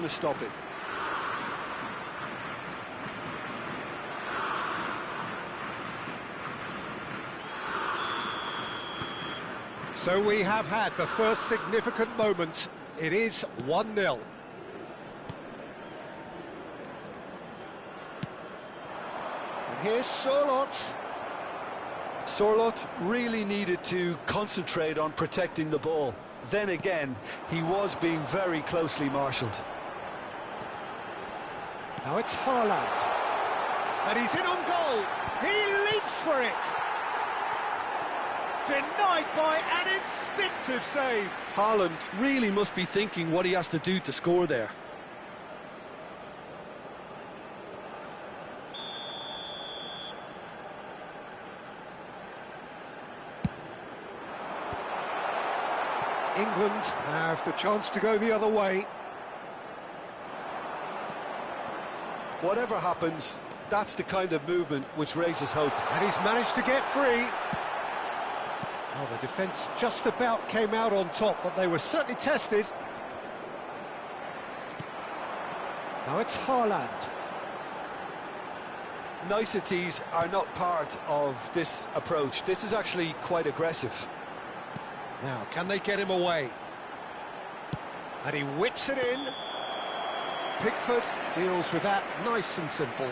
to stop it. So we have had the first significant moment. It is 1-0. And here's Sorloth. Sorloth really needed to concentrate on protecting the ball. Then again, he was being very closely marshalled. Now it's Haaland. And he's in on goal. He leaps for it. Denied by an instinctive save. Haaland really must be thinking what he has to do to score there. England have the chance to go the other way. Whatever happens, that's the kind of movement which raises hope. And he's managed to get free. Well, the defence just about came out on top, but they were certainly tested. Now it's Haaland. Niceties are not part of this approach. This is actually quite aggressive. Now, can they get him away? And he whips it in. Pickford deals with that nice and simple.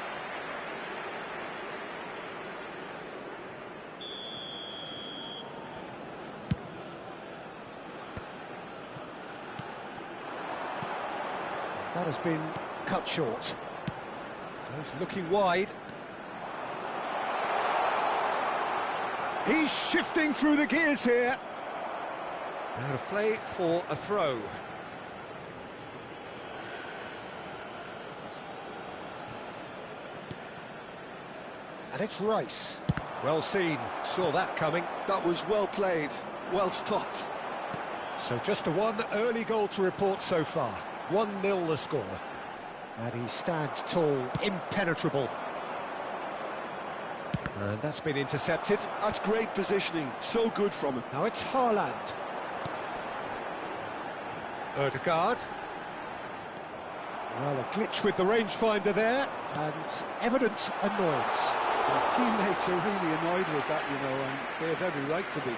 That has been cut short. So he's looking wide. He's shifting through the gears here. Out of play for a throw. And it's Rice. Well seen, saw that coming. That was well played, well stopped. So just the one early goal to report so far. 1-0 the score. And he stands tall, impenetrable. And that's been intercepted. That's great positioning, so good from him. Now it's Haaland. Ødegaard. Well, a glitch with the rangefinder there, and evident annoyance. His teammates are really annoyed with that, you know, and they have every right to be.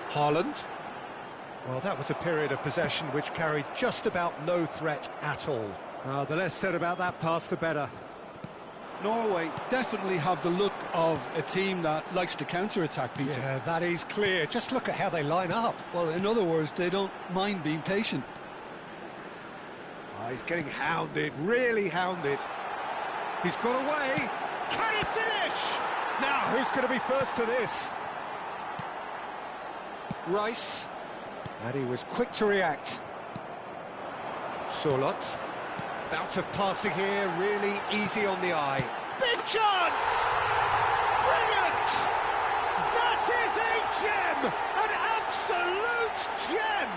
Haaland. Well, that was a period of possession which carried just about no threat at all. The less said about that pass, the better. Norway definitely have the look of a team that likes to counter-attack, Peter. Yeah, that is clear. Just look at how they line up. Well, in other words, they don't mind being patient. Oh, he's getting hounded, really hounded. He's got away. Can he finish? Now, who's going to be first to this? Rice. And he was quick to react. Sorloth. Bout of passing here, really easy on the eye. Big chance! Brilliant! That is a gem! An absolute gem!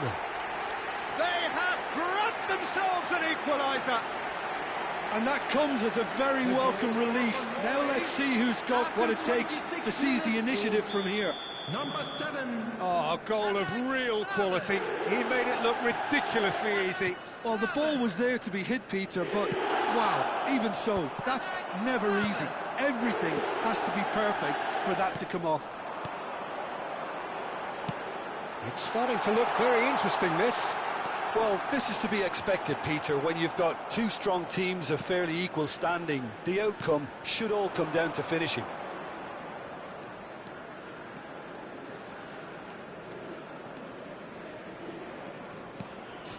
They have grabbed themselves an equaliser. And that comes as a very welcome relief. Now let's see who's got what it takes to seize the initiative from here. Number 7. Oh, a goal of real quality. He made it look ridiculously easy. Well, the ball was there to be hit, Peter, but wow, even so, that's never easy. Everything has to be perfect for that to come off. It's starting to look very interesting, this. Well, this is to be expected, Peter, when you've got two strong teams of fairly equal standing. The outcome should all come down to finishing.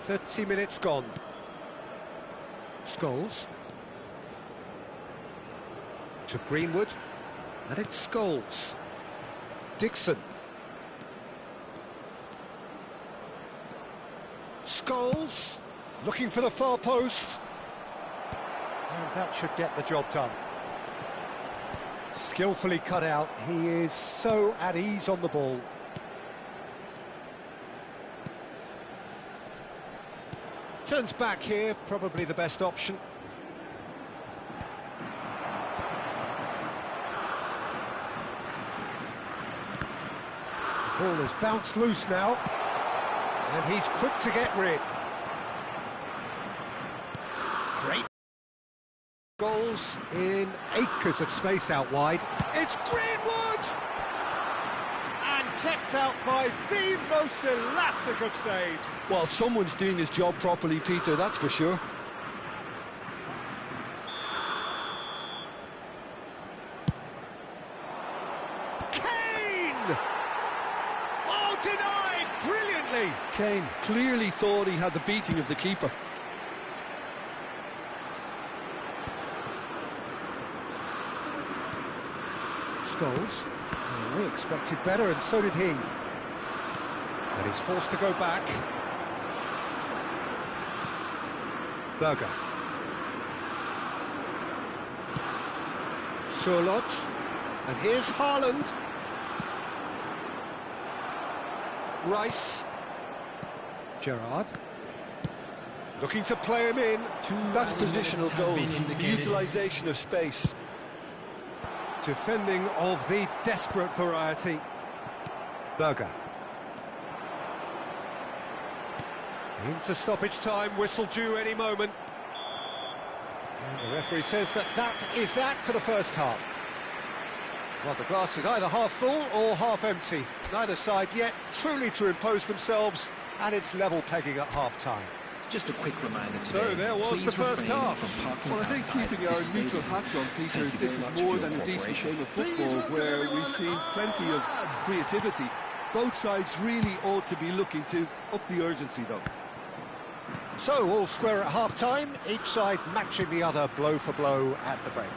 "30 minutes gone. Scholes. To Greenwood. And it's Scholes. Dixon. Scholes. Looking for the far post. And that should get the job done. Skillfully cut out. He is so at ease on the ball. Turns back here, probably the best option. The ball has bounced loose now. And he's quick to get rid. Great goals in acres of space out wide. It's Greenwood! And kept out by the most elastic of saves. Well, someone's doing his job properly, Peter, that's for sure. Kane! Oh, denied brilliantly! Kane clearly thought he had the beating of the keeper. Scholes. We expected better, and so did he. And he's forced to go back. Berger. Sørloth. And here's Haaland. Rice. Gerrard. Looking to play him in. That's positional goal, the utilisation of space. Defending of the desperate variety. Berger. Into stoppage time, whistle due any moment. And the referee says that is that for the first half. Well, the glass is either half full or half empty. Neither side yet truly to impose themselves, and it's level pegging at half-time. Just a quick reminder today, so there was the first half. Well, I think keeping our neutral hats on, Peter, this is more than a decent game of football where we've seen plenty of creativity. Both sides really ought to be looking to up the urgency, though. So, all square at half-time, each side matching the other blow for blow at the break.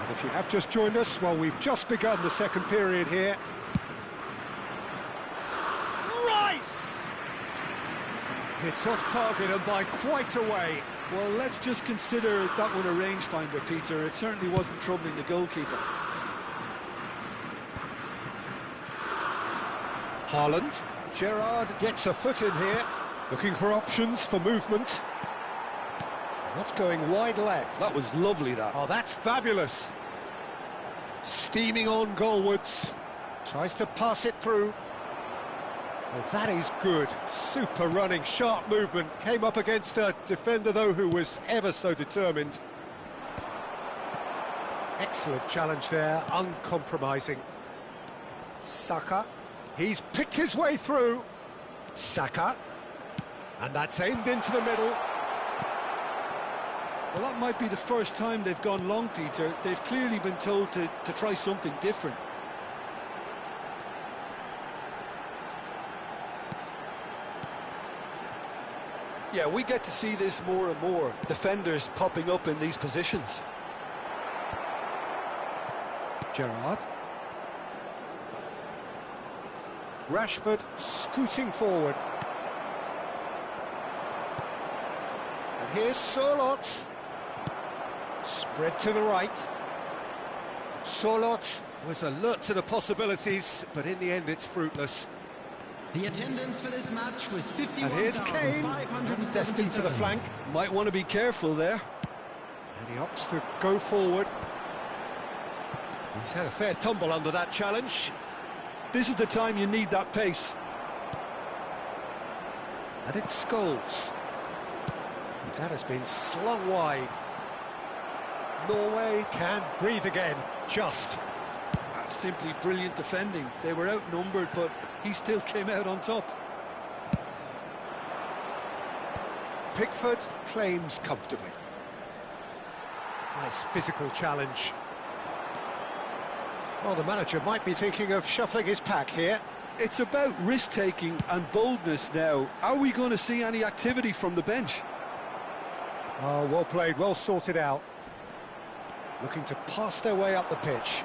And if you have just joined us, well, we've just begun the second period here. It's off target and by quite a way. Well, let's just consider that one a rangefinder, Peter. It certainly wasn't troubling the goalkeeper. Haaland. Gerrard gets a foot in here, looking for options for movement. That's going wide left. That was lovely, that. Oh, that's fabulous. Steaming on goalwards. Tries to pass it through. Well, that is good. Super running, sharp movement. Came up against a defender, though, who was ever so determined. Excellent challenge there, uncompromising. Saka. He's picked his way through. Saka. And that's aimed into the middle. Well, that might be the first time they've gone long, Peter. They've clearly been told to try something different. Yeah, we get to see this more and more. Defenders popping up in these positions. Gerrard. Rashford scooting forward. And here's Sørloth. Spread to the right. Sørloth was alert to the possibilities, but in the end it's fruitless. The attendance for this match was 51,577. And here's Kane. That's destined for the flank. Might want to be careful there. And he opts to go forward. He's had a fair tumble under that challenge. This is the time you need that pace. And it's Scholes. That has been slung wide. Norway can breathe again, just. That's simply brilliant defending. They were outnumbered, but he still came out on top. Pickford claims comfortably. Nice physical challenge. Well, the manager might be thinking of shuffling his pack here. It's about risk-taking and boldness now. Are we going to see any activity from the bench? Oh, well played, well sorted out. Looking to pass their way up the pitch.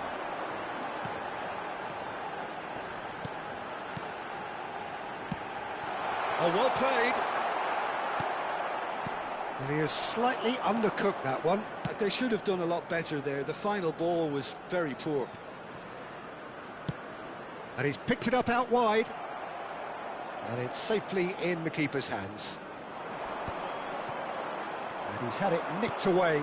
Oh, well played. And he has slightly undercooked that one. They should have done a lot better there. The final ball was very poor. And he's picked it up out wide. And it's safely in the keeper's hands. And he's had it nicked away.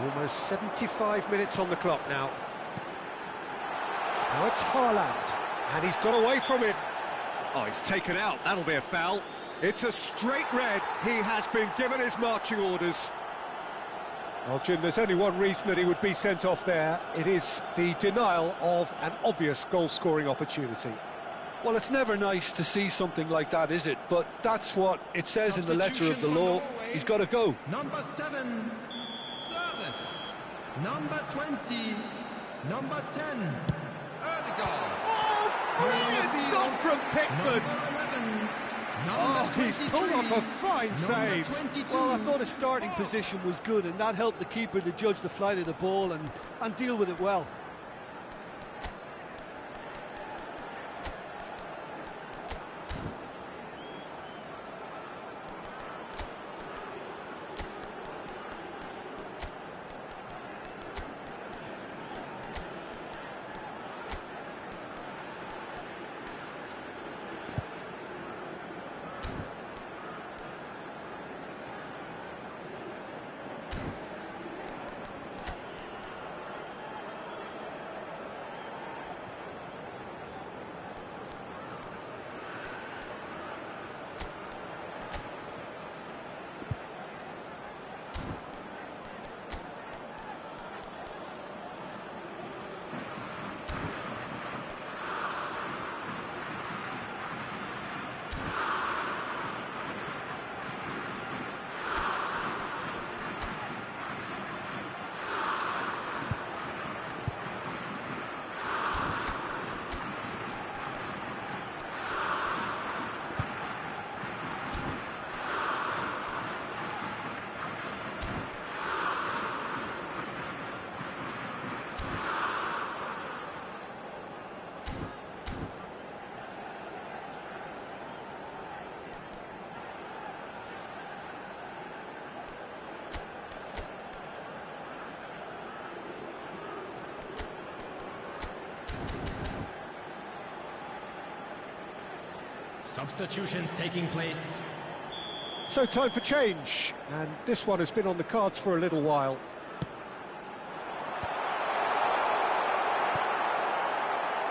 Almost 75 minutes on the clock now. Now it's Haaland, and he's got away from it. Oh, he's taken out. That'll be a foul. It's a straight red. He has been given his marching orders. Well, Jim, there's only one reason that he would be sent off there. It is the denial of an obvious goal-scoring opportunity. Well, it's never nice to see something like that, is it? But that's what it says in the letter of the law. He's got to go. Number 7, Sterling. Number 20, number 10, Erdegaard. Oh, brilliant stop from Pickford! Oh, he's pulled off a fine save. Well, I thought his starting position was good, and that helped the keeper to judge the flight of the ball and deal with it well. Substitutions taking place. So time for change, and this one has been on the cards for a little while.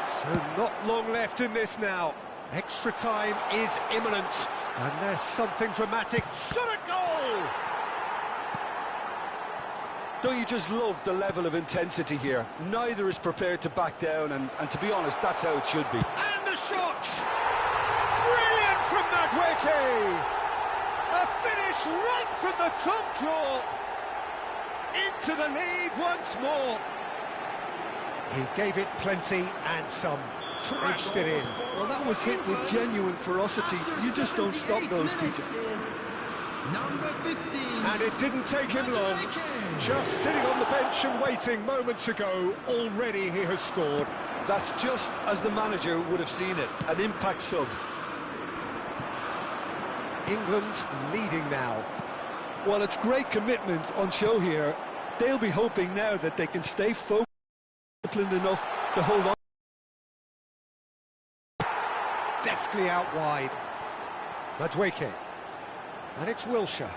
So not long left in this now. Extra time is imminent, unless something dramatic. Shot a goal! Don't you just love the level of intensity here? Neither is prepared to back down, and to be honest, that's how it should be. And the shot! Brilliant from Madueke! A finish right from the top draw! Into the lead once more! He gave it plenty and some. Trashed it in. Well, that was hit with genuine ferocity. You just don't stop those, Peter. Number 15. And it didn't take him long. Just sitting on the bench and waiting moments ago, already he has scored. That's just as the manager would have seen it, an impact sub. England leading now. Well, it's great commitment on show here. They'll be hoping now that they can stay focused, disciplined enough to hold on. Deftly out wide. Madueke. And it's Wilshere.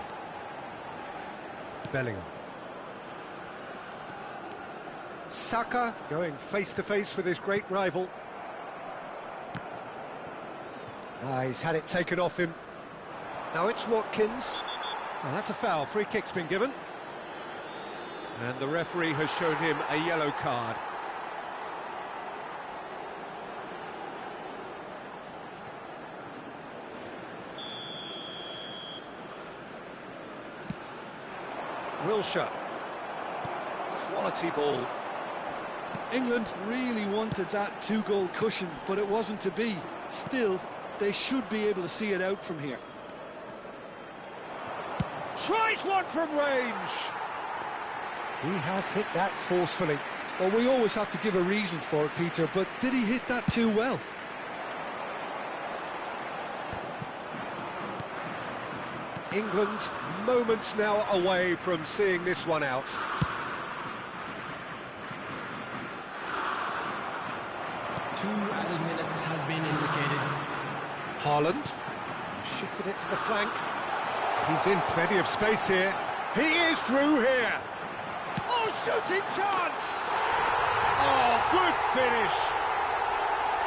Bellingham. Saka going face-to-face with his great rival. He's had it taken off him. Now it's Watkins. Well, that's a foul. Free kick's been given. And the referee has shown him a yellow card. Wilshere. Quality ball. England really wanted that two-goal cushion, but it wasn't to be. Still, they should be able to see it out from here. Tries one from range. He has hit that forcefully. Well, we always have to give a reason for it, Peter, but did he hit that too well? England moments now away from seeing this one out. Two added minutes has been indicated. Haaland shifted it to the flank. He's in plenty of space here. He is through here. shooting chance! Oh, good finish!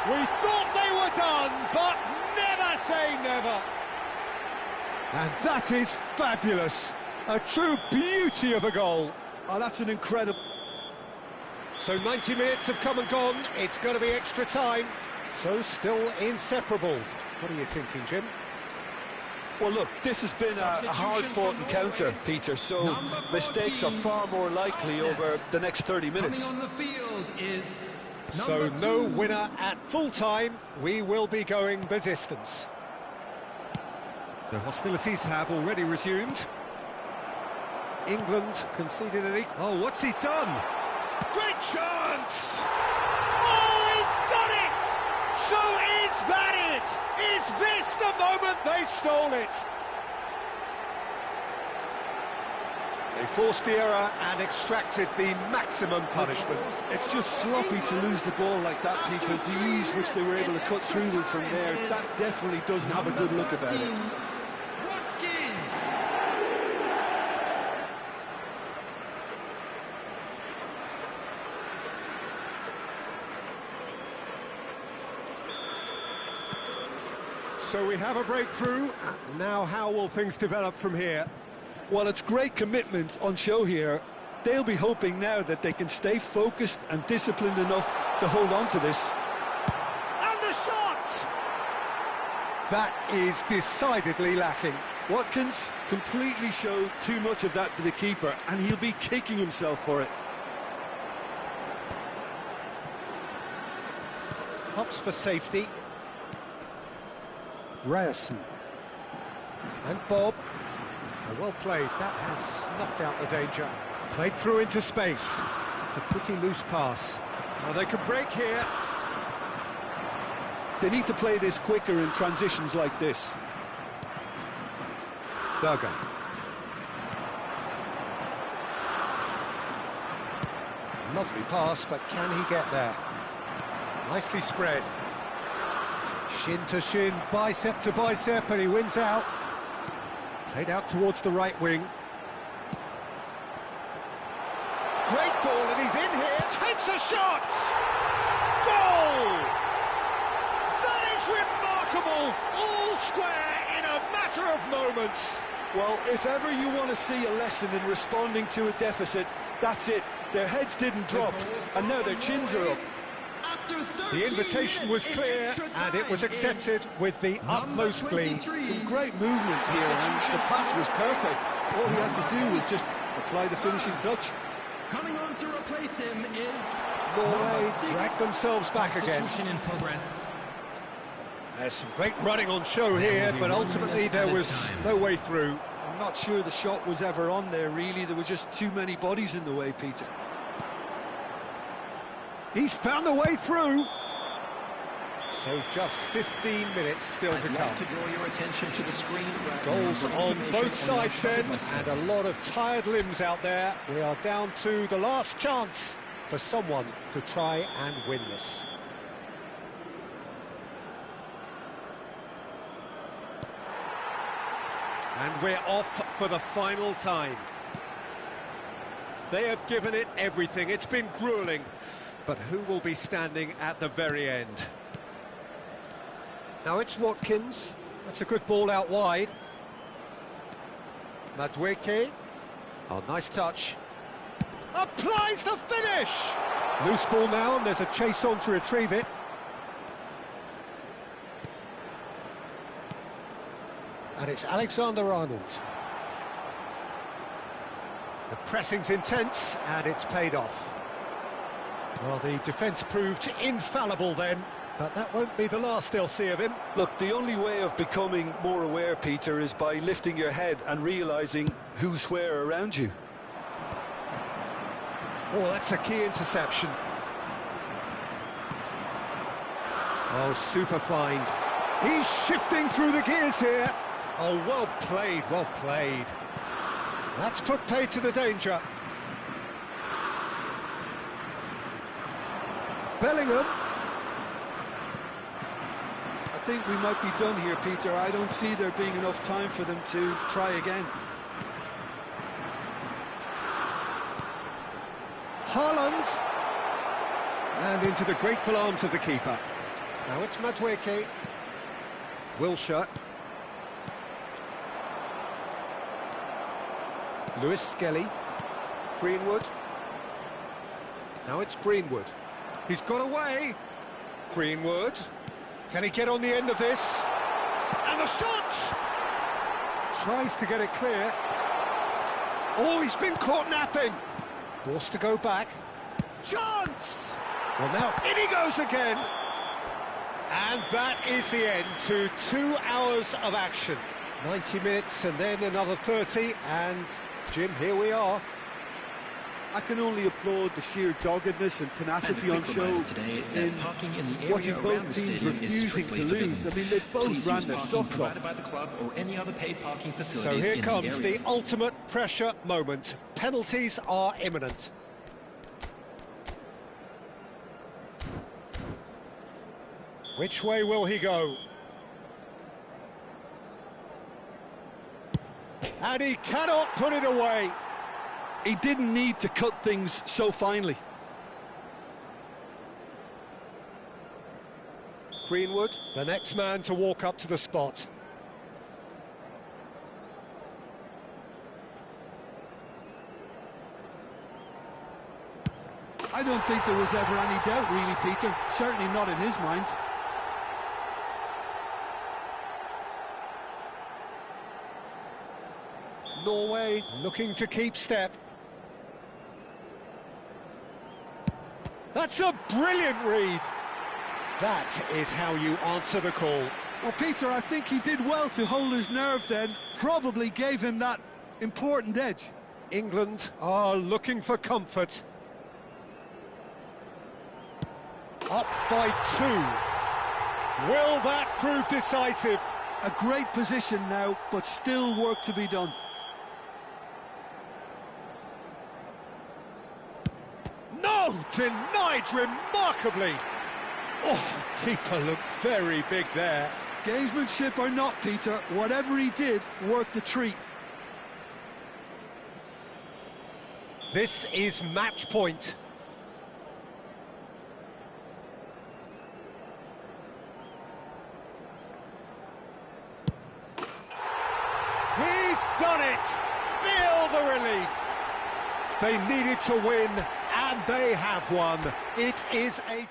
We thought they were done, but never say never! And that is fabulous! A true beauty of a goal! Oh, that's an incredible... So 90 minutes have come and gone, it's going to be extra time, so still inseparable. What are you thinking, Jim? Well, look, this has been a hard-fought encounter, Peter, so mistakes are far more likely over the next 30 minutes. Coming on the field is So no winner at full-time, we will be going the distance. The hostilities have already resumed. England conceded an equal... Oh, what's he done? Great chance! Oh, he's done it! So is that it? Is this the moment they stole it? They forced the error and extracted the maximum punishment. It's just sloppy to lose the ball like that, Peter. The ease which they were able to cut through them from there, that definitely doesn't have a good look about it. So we have a breakthrough. Now how will things develop from here? Well, it's great commitment on show here. They'll be hoping now that they can stay focused and disciplined enough to hold on to this. And the shot! That is decidedly lacking. Watkins completely showed too much of that to the keeper, and he'll be kicking himself for it. Hops for safety. Ryerson. And Bob. Oh, well played. That has snuffed out the danger. Played through into space. It's a pretty loose pass. Now they can break here. They need to play this quicker in transitions like this. Berger. Lovely pass, but can he get there? Nicely spread. Shin to shin, bicep to bicep, and he wins out. Played out towards the right wing. Great ball, and he's in here. Takes a shot! Goal! That is remarkable! All square in a matter of moments. Well, if ever you want to see a lesson in responding to a deficit, that's it. Their heads didn't drop, and now their chins are up. The invitation was clear, and it was accepted with the utmost glee. Some great movement here, and the pass was perfect. All he had to do was just apply the finishing touch. coming on to replace him is Norway drag themselves back again. In progress. There's some great running on show here, but ultimately there was no way through. I'm not sure the shot was ever on there, really. There were just too many bodies in the way, Peter. He's found a way through. So just 15 minutes still to come. To draw your attention to the screen. Goals on both sides then, and a lot of tired limbs out there. We are down to the last chance for someone to try and win this. And we're off for the final time. They have given it everything. It's been grueling. But who will be standing at the very end? Now it's Watkins. That's a good ball out wide. Madueke. Oh, nice touch. Applies the finish! Loose ball now, and there's a chase on to retrieve it. And it's Alexander-Arnold. The pressing's intense, and it's paid off. Well, the defence proved infallible then, but that won't be the last they'll see of him. Look, the only way of becoming more aware, Peter, is by lifting your head and realising who's where around you. Oh, that's a key interception. Oh, super find. He's shifting through the gears here. Oh, well played, well played. That's put paid to the danger. Bellingham. I think we might be done here, Peter. I don't see there being enough time for them to try again. And into the grateful arms of the keeper. Now it's Madueke. Wilshere. Lewis Skelly. Greenwood. Now it's Greenwood. He's got away. Greenwood. Can he get on the end of this? And the shot! Tries to get it clear. Oh, he's been caught napping. Forced to go back. Chance! Well, now in he goes again. And that is the end to 2 hours of action. 90 minutes and then another 30. And, Jim, here we are. I can only applaud the sheer doggedness and tenacity on show in watching both teams refusing to lose. I mean, they both ran their socks off. So here comes the ultimate pressure moment. Penalties are imminent. Which way will he go? And he cannot put it away. He didn't need to cut things so finely. Greenwood, the next man to walk up to the spot. I don't think there was ever any doubt, really, Peter. Certainly not in his mind. Norway looking to keep step. That's a brilliant read. That is how you answer the call. Well, Peter, I think he did well to hold his nerve then. Probably gave him that important edge. England are looking for comfort. Up by 2. Will that prove decisive? A great position now, but still work to be done. No! Denied remarkably! Oh, keeper looked very big there. Gamesmanship or not, Peter, whatever he did worked the treat. This is match point. He's done it! Feel the relief! They needed to win, and they have won. It is a...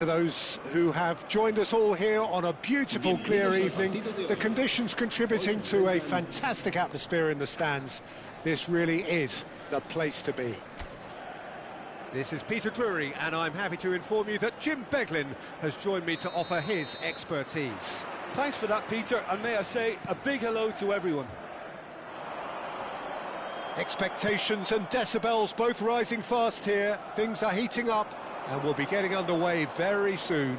those who have joined us all here on a beautiful, clear evening. The conditions contributing to a fantastic atmosphere in the stands. This really is the place to be. This is Peter Drury, and I'm happy to inform you that Jim Beglin has joined me to offer his expertise. Thanks for that, Peter, and may I say a big hello to everyone. Expectations and decibels both rising fast here. Things are heating up and we'll be getting underway very soon.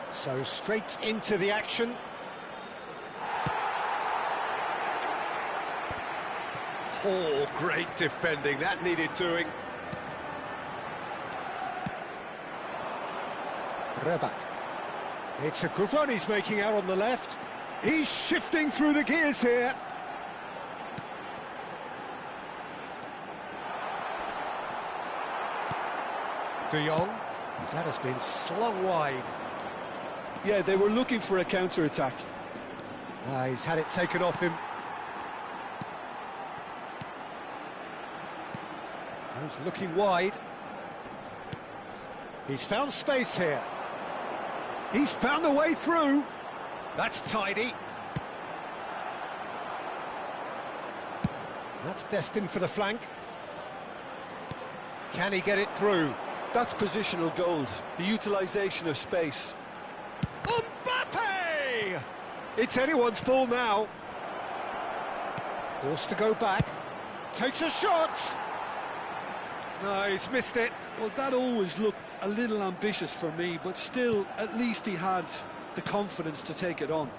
So straight into the action. Oh, great defending, that needed doing. Reback. It's a good run he's making out on the left. He's shifting through the gears here. De Jong, that has been slung wide. Yeah, they were looking for a counter-attack. He's had it taken off him. He's looking wide. He's found space here. He's found a way through. That's tidy. That's destined for the flank. Can he get it through? That's positional gold, the utilisation of space. Mbappe! It's anyone's ball now. Forced to go back. Takes a shot! No, he's missed it. Well, that always looked a little ambitious for me, but still, at least he had the confidence to take it on.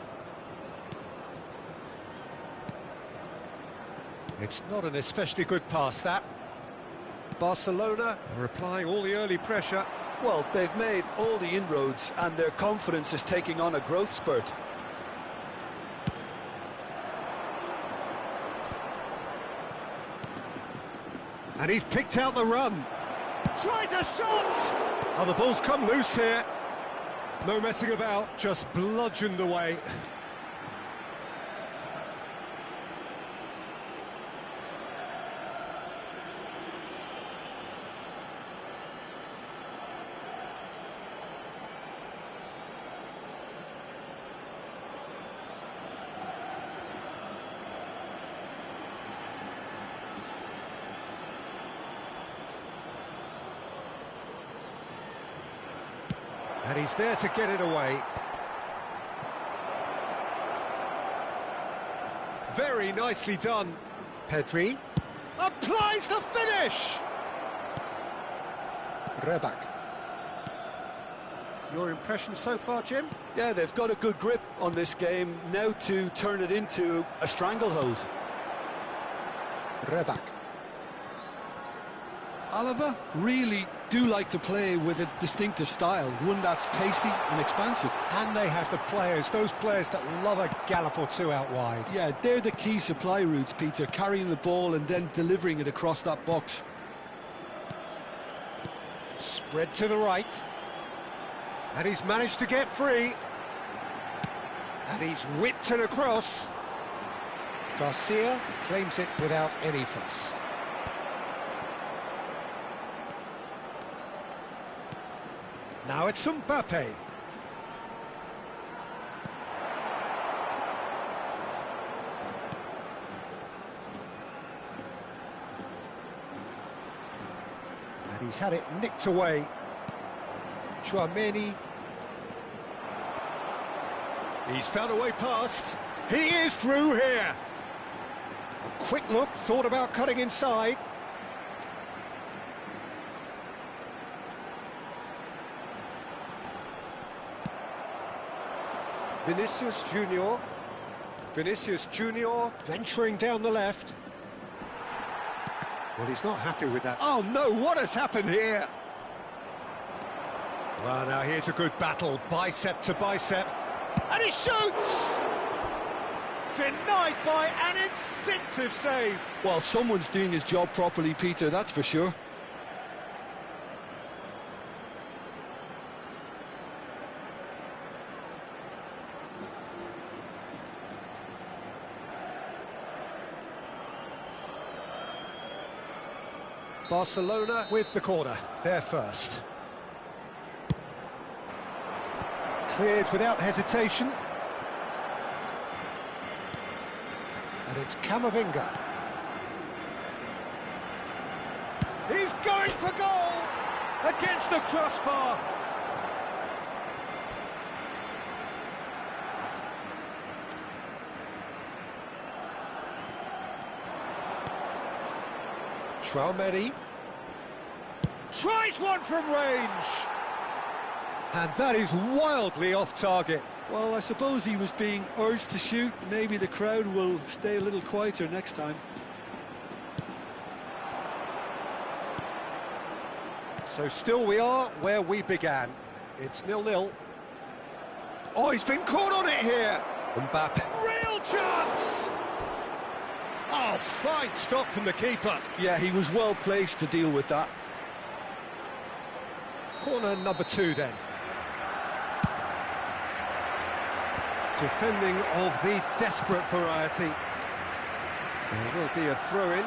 It's not an especially good pass, that. Barcelona are applying all the early pressure. Well, they've made all the inroads and their confidence is taking on a growth spurt. And he's picked out the run. Tries a shot! Oh, the ball's come loose here. No messing about, just bludgeoned away. And he's there to get it away. Very nicely done. Pedri applies the finish. Reback. Your impression so far, Jim? Yeah, they've got a good grip on this game, now to turn it into a stranglehold. Reback. Oliver really do like to play with a distinctive style, one that's pacey and expansive. And they have the players, those players that love a gallop or two out wide. Yeah, they're the key supply routes, Peter, carrying the ball and then delivering it across that box. Spread to the right. And he's managed to get free. And he's whipped it across. Garcia claims it without any fuss. Now it's Mbappe. And he's had it nicked away. Chouameni. He's found a way past. He is through here. A quick look, thought about cutting inside. Vinicius Junior venturing down the left. Well, he's not happy with that. Oh no, what has happened here? Well, now here's a good battle, bicep to bicep. And he shoots! Denied by an instinctive save. Well, someone's doing his job properly, Peter, that's for sure. Barcelona with the corner, they're first. Cleared without hesitation. And it's Camavinga. He's going for goal! Against the crossbar! Traumeri tries one from range, and that is wildly off target. Well, I suppose he was being urged to shoot. Maybe the crowd will stay a little quieter next time. So still we are where we began. It's 0-0. Oh, he's been caught on it here. Mbappe. Real chance! Oh, fine stop from the keeper. Yeah, he was well placed to deal with that. Corner number 2 then. Defending of the desperate variety. There will be a throw-in.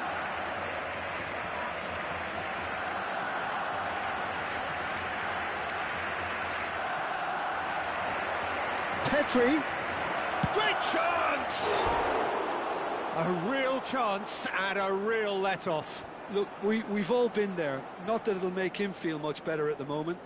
Pedri. Great chance! A real chance and a real let-off. Look, we've all been there. Not that it'll make him feel much better at the moment.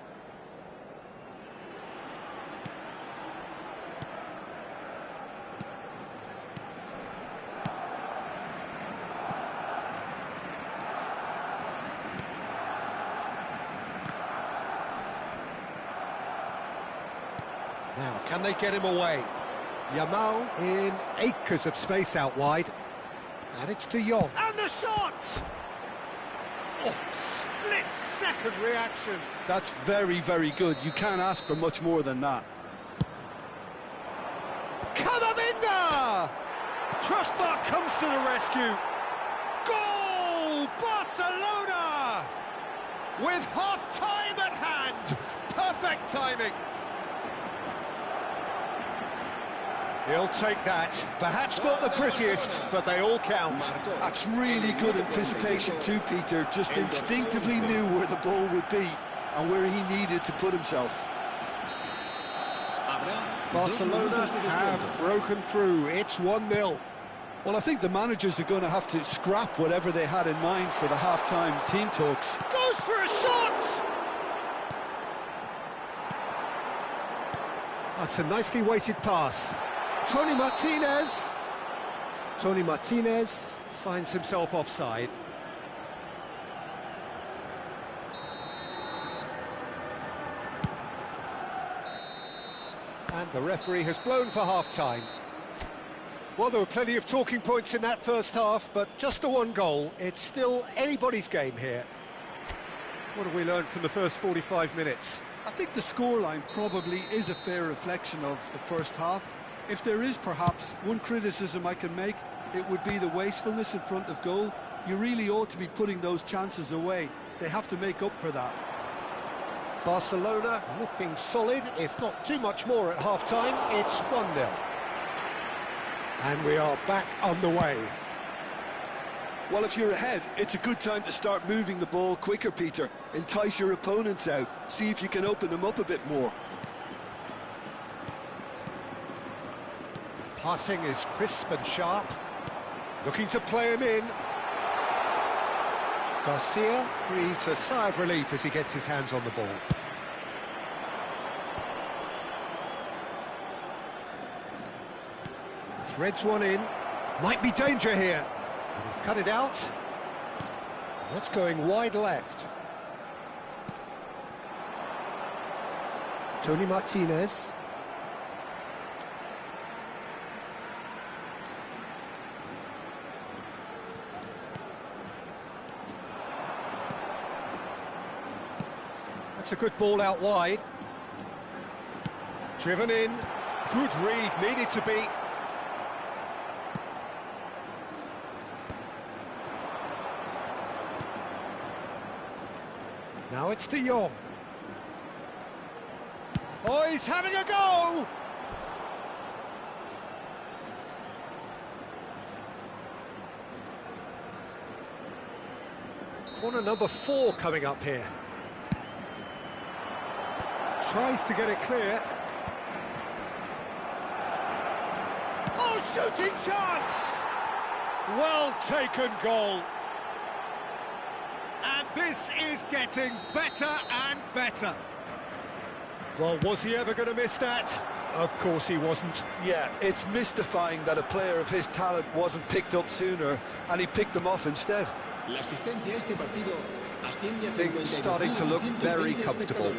Now, can they get him away? Yamal in acres of space out wide. And it's De Jong. And the shot! Oh, split-second reaction. That's very, very good. You can't ask for much more than that. Camavinga! Crossbar comes to the rescue. Goal! Barcelona! With half-time at hand. Perfect timing. He'll take that. Perhaps not the prettiest, but they all count. That's really good anticipation too, Peter. Just instinctively knew where the ball would be and where he needed to put himself. Barcelona have broken through. It's 1-0. Well, I think the managers are going to have to scrap whatever they had in mind for the half-time team talks. Goes for a shot! That's a nicely weighted pass. Tony Martinez finds himself offside. And the referee has blown for half-time. Well, there were plenty of talking points in that first half, but just the one goal. It's still anybody's game here. What have we learned from the first 45 minutes? I think the scoreline probably is a fair reflection of the first half. If there is perhaps one criticism I can make, it would be the wastefulness in front of goal. You really ought to be putting those chances away. They have to make up for that. Barcelona looking solid, if not too much more at half-time. It's 1-0. And we are back on the way. Well, if you're ahead, it's a good time to start moving the ball quicker, Peter. Entice your opponents out. See if you can open them up a bit more. Passing is crisp and sharp. Looking to play him in. Garcia breathes a sigh of relief as he gets his hands on the ball. Threads one in. Might be danger here. And he's cut it out. That's going wide left. Tony Martinez. That's a good ball out wide. Driven in. Good read, needed to be. Now it's De Jong. Oh, he's having a go! Corner number 4 coming up here. Tries to get it clear. A shooting chance! Well taken goal. And this is getting better and better. Well, was he ever going to miss that? Of course he wasn't. Yeah, it's mystifying that a player of his talent wasn't picked up sooner, and he picked them off instead. Things starting to look very comfortable.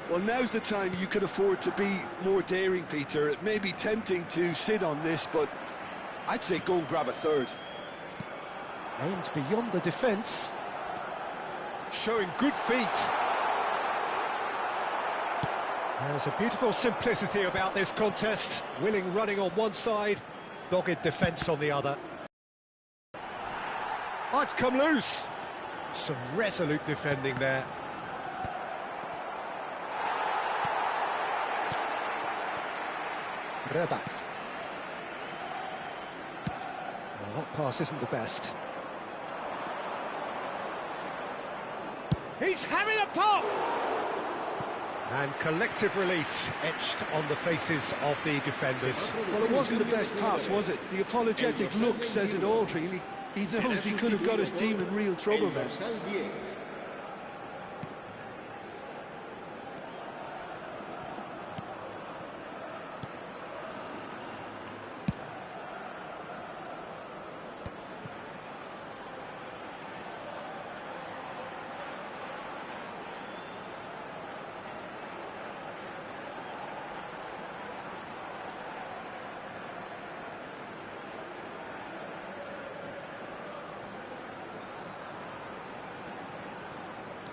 Well, now's the time you can afford to be more daring, Peter. It may be tempting to sit on this, but I'd say go and grab a third. Aimed beyond the defence. Showing good feet. There's a beautiful simplicity about this contest. Willing running on one side, dogged defence on the other. Oh, it's come loose. Some resolute defending there. Rebak. Well, that pass isn't the best. He's having a pop! And collective relief etched on the faces of the defenders. Well, it wasn't the best pass, was it? The apologetic look says it all, really. He knows he could have got his team in real trouble then.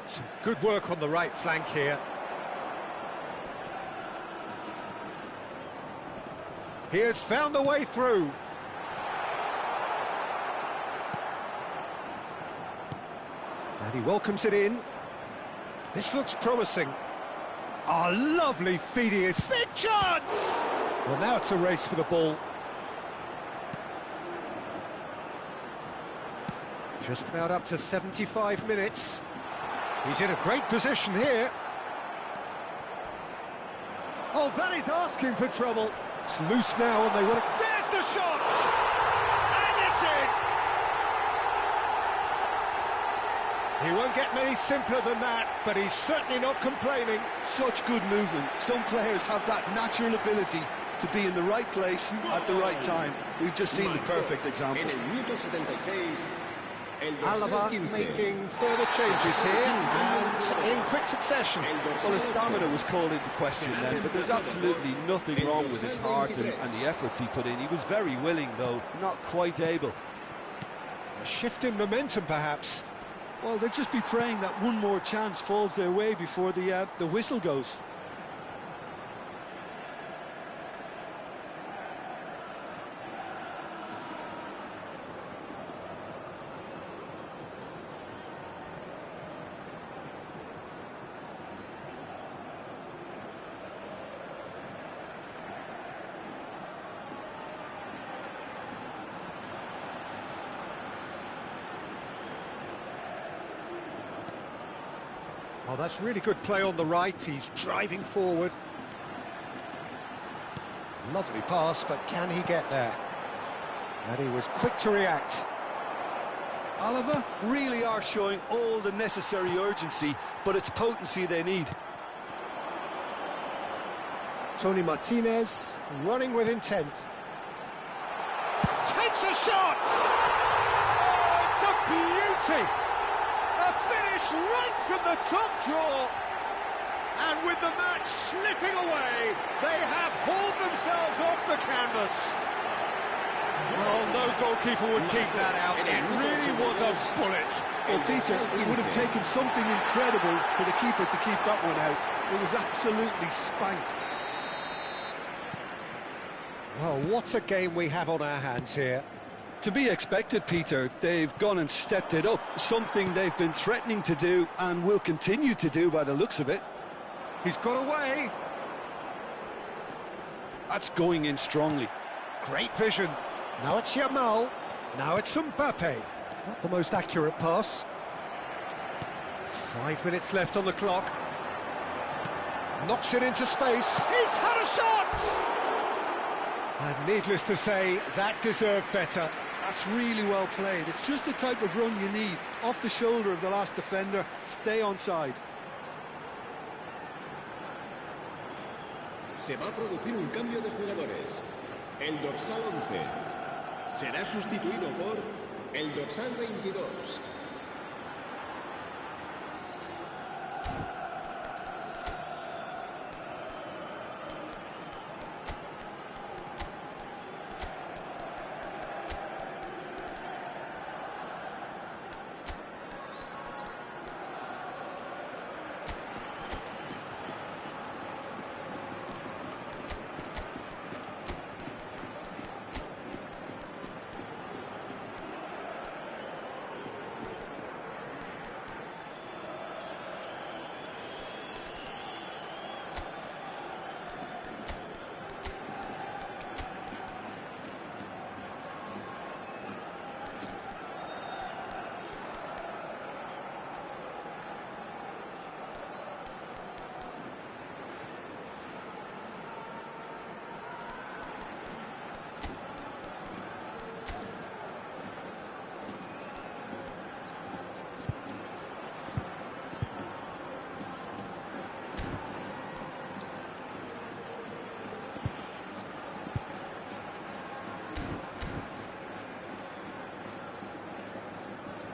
Some good work on the right flank here. He has found the way through. And he welcomes it in. This looks promising. Oh, lovely feed he is. Big chance! Well, now it's a race for the ball. Just about up to 75 minutes. He's in a great position here. Oh, that is asking for trouble. It's loose now and they want to... There's the shot! And it's in! He won't get many simpler than that, but he's certainly not complaining. Such good movement. Some players have that natural ability to be in the right place at the right time. We've just seen the perfect example. Alaba making further changes here, and in quick succession. Well, his stamina was called into question then, but there's absolutely nothing wrong with his heart and the efforts he put in. He was very willing, though, not quite able. A shift in momentum, perhaps. Well, they'll just be praying that one more chance falls their way before the whistle goes. Oh, that's really good play on the right. He's driving forward. Lovely pass, but can he get there? And he was quick to react. Alaba really are showing all the necessary urgency, but it's potency they need. Tony Martinez running with intent. Takes a shot! Oh, it's a beauty! A finish right from the top draw. And with the match slipping away, they have hauled themselves off the canvas. Well, no goalkeeper would keep that out. It really was a bullet. Well, Peter, it would have taken something incredible for the keeper to keep that one out. It was absolutely spanked. Well, what a game we have on our hands here. To be expected, Peter. They've gone and stepped it up, something they've been threatening to do and will continue to do by the looks of it. He's got away. That's going in strongly. Great vision. Now it's Yamal. Now it's Mbappe. Not the most accurate pass. 5 minutes left on the clock. Knocks it into space. He's had a shot! And needless to say, that deserved better. That's really well played. It's just the type of run you need. Off the shoulder of the last defender, stay onside. Se va a producir un cambio de jugadores. El dorsal 11 será sustituido por el dorsal 22.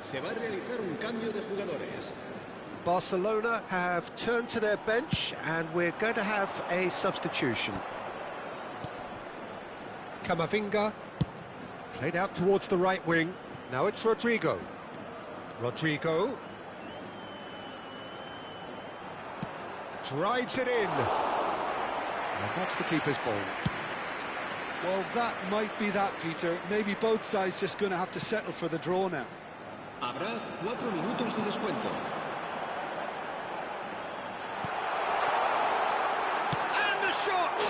Se va a realizar un cambio de jugadores. Barcelona have turned to their bench and we're going to have a substitution. Camavinga played out towards the right wing. Now it's Rodrigo. Rodrigo drives it in. And that's the keeper's ball. Well, that might be that, Peter. Maybe both sides just going to have to settle for the draw now. Habrá 4 minutos de descuento. And the shot!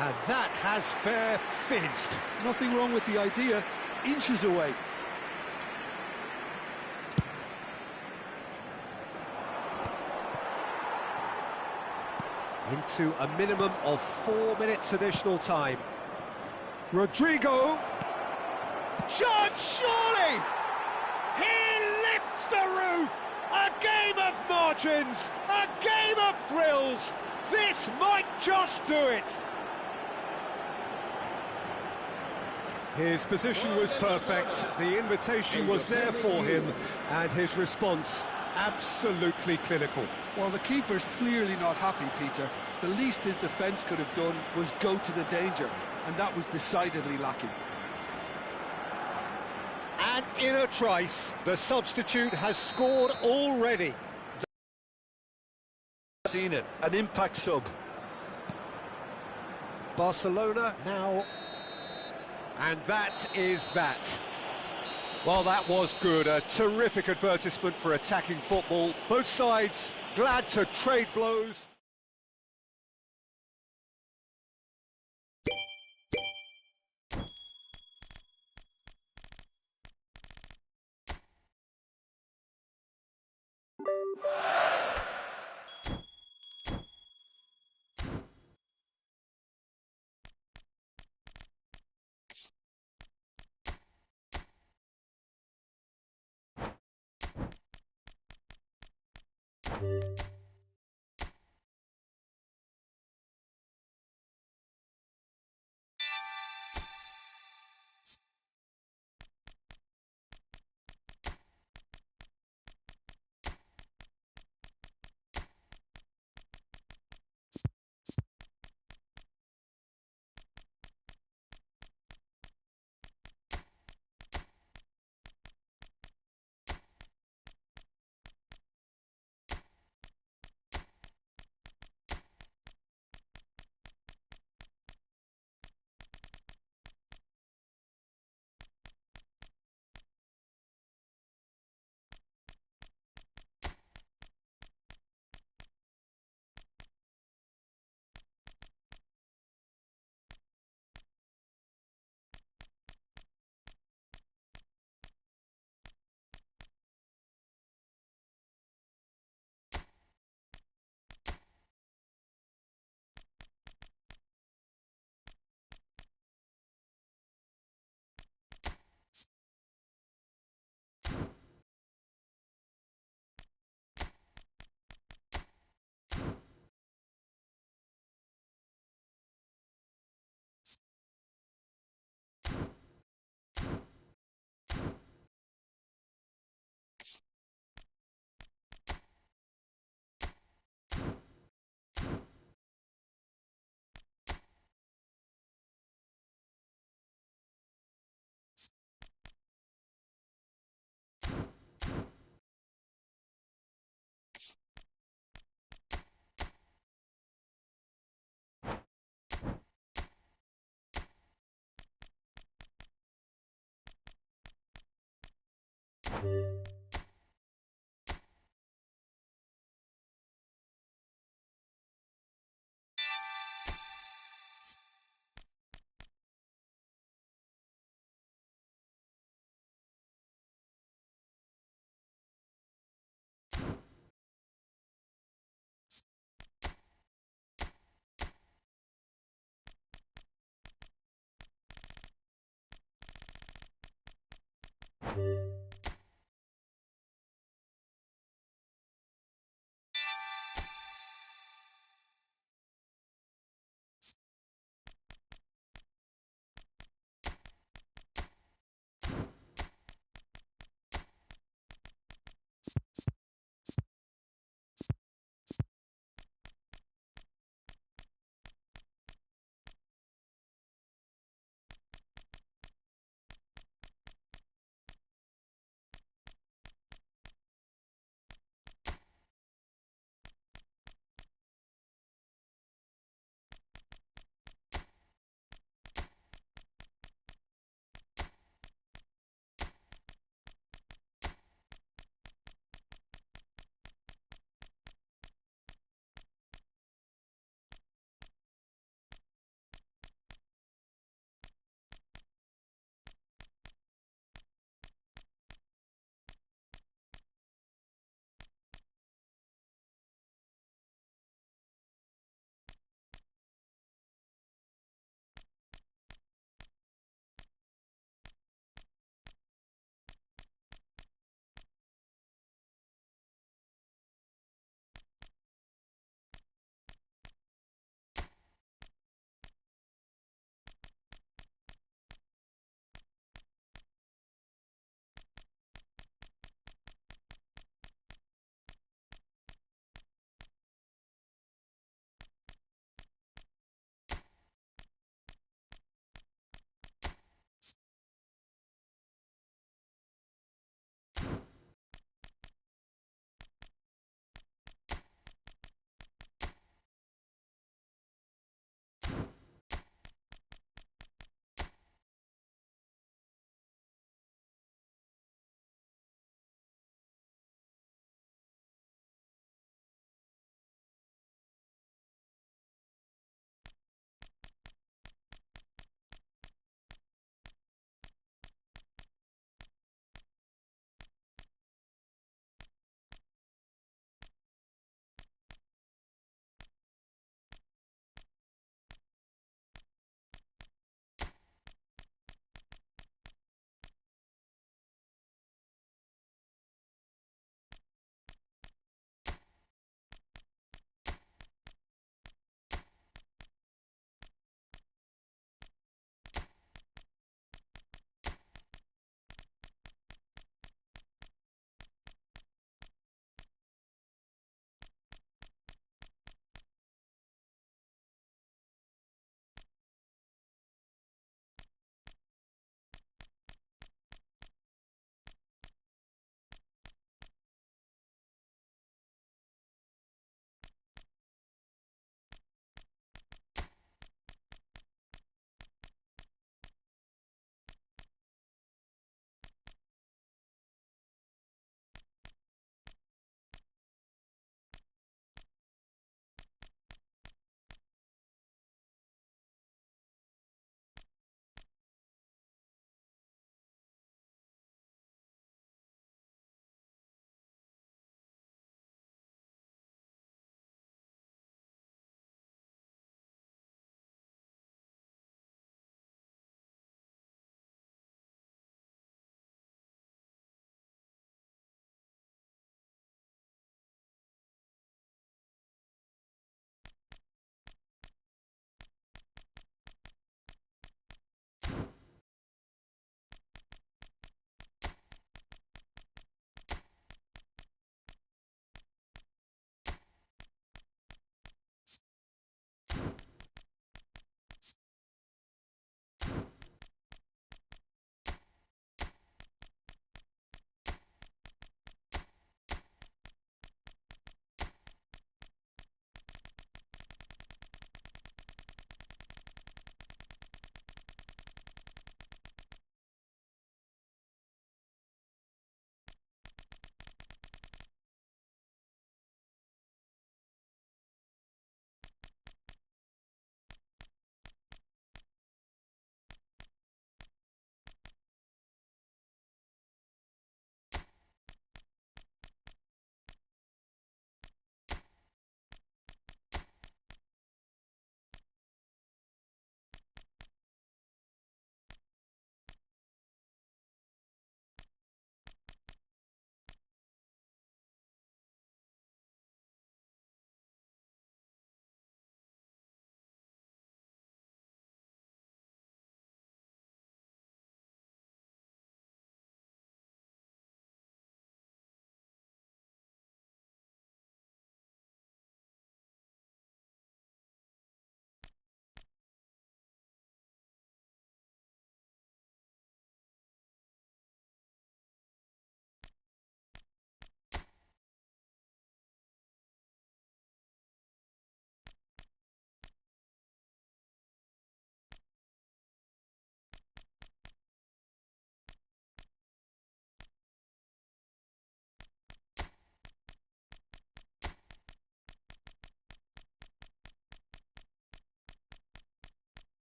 And that has fair fizzed. Nothing wrong with the idea. Inches away. Into a minimum of 4 minutes additional time. Rodrigo! Shot, surely! He lifts the roof! A game of margins! A game of thrills! This might just do it! His position was perfect, the invitation was there for him, and his response absolutely clinical. Well, the keeper's clearly not happy, Peter. The least his defence could have done was go to the danger, and that was decidedly lacking. And in a trice, the substitute has scored already. Seen it, an impact sub. Barcelona now, and that is that. Well, that was good, a terrific advertisement for attacking football. Both sides glad to trade blows.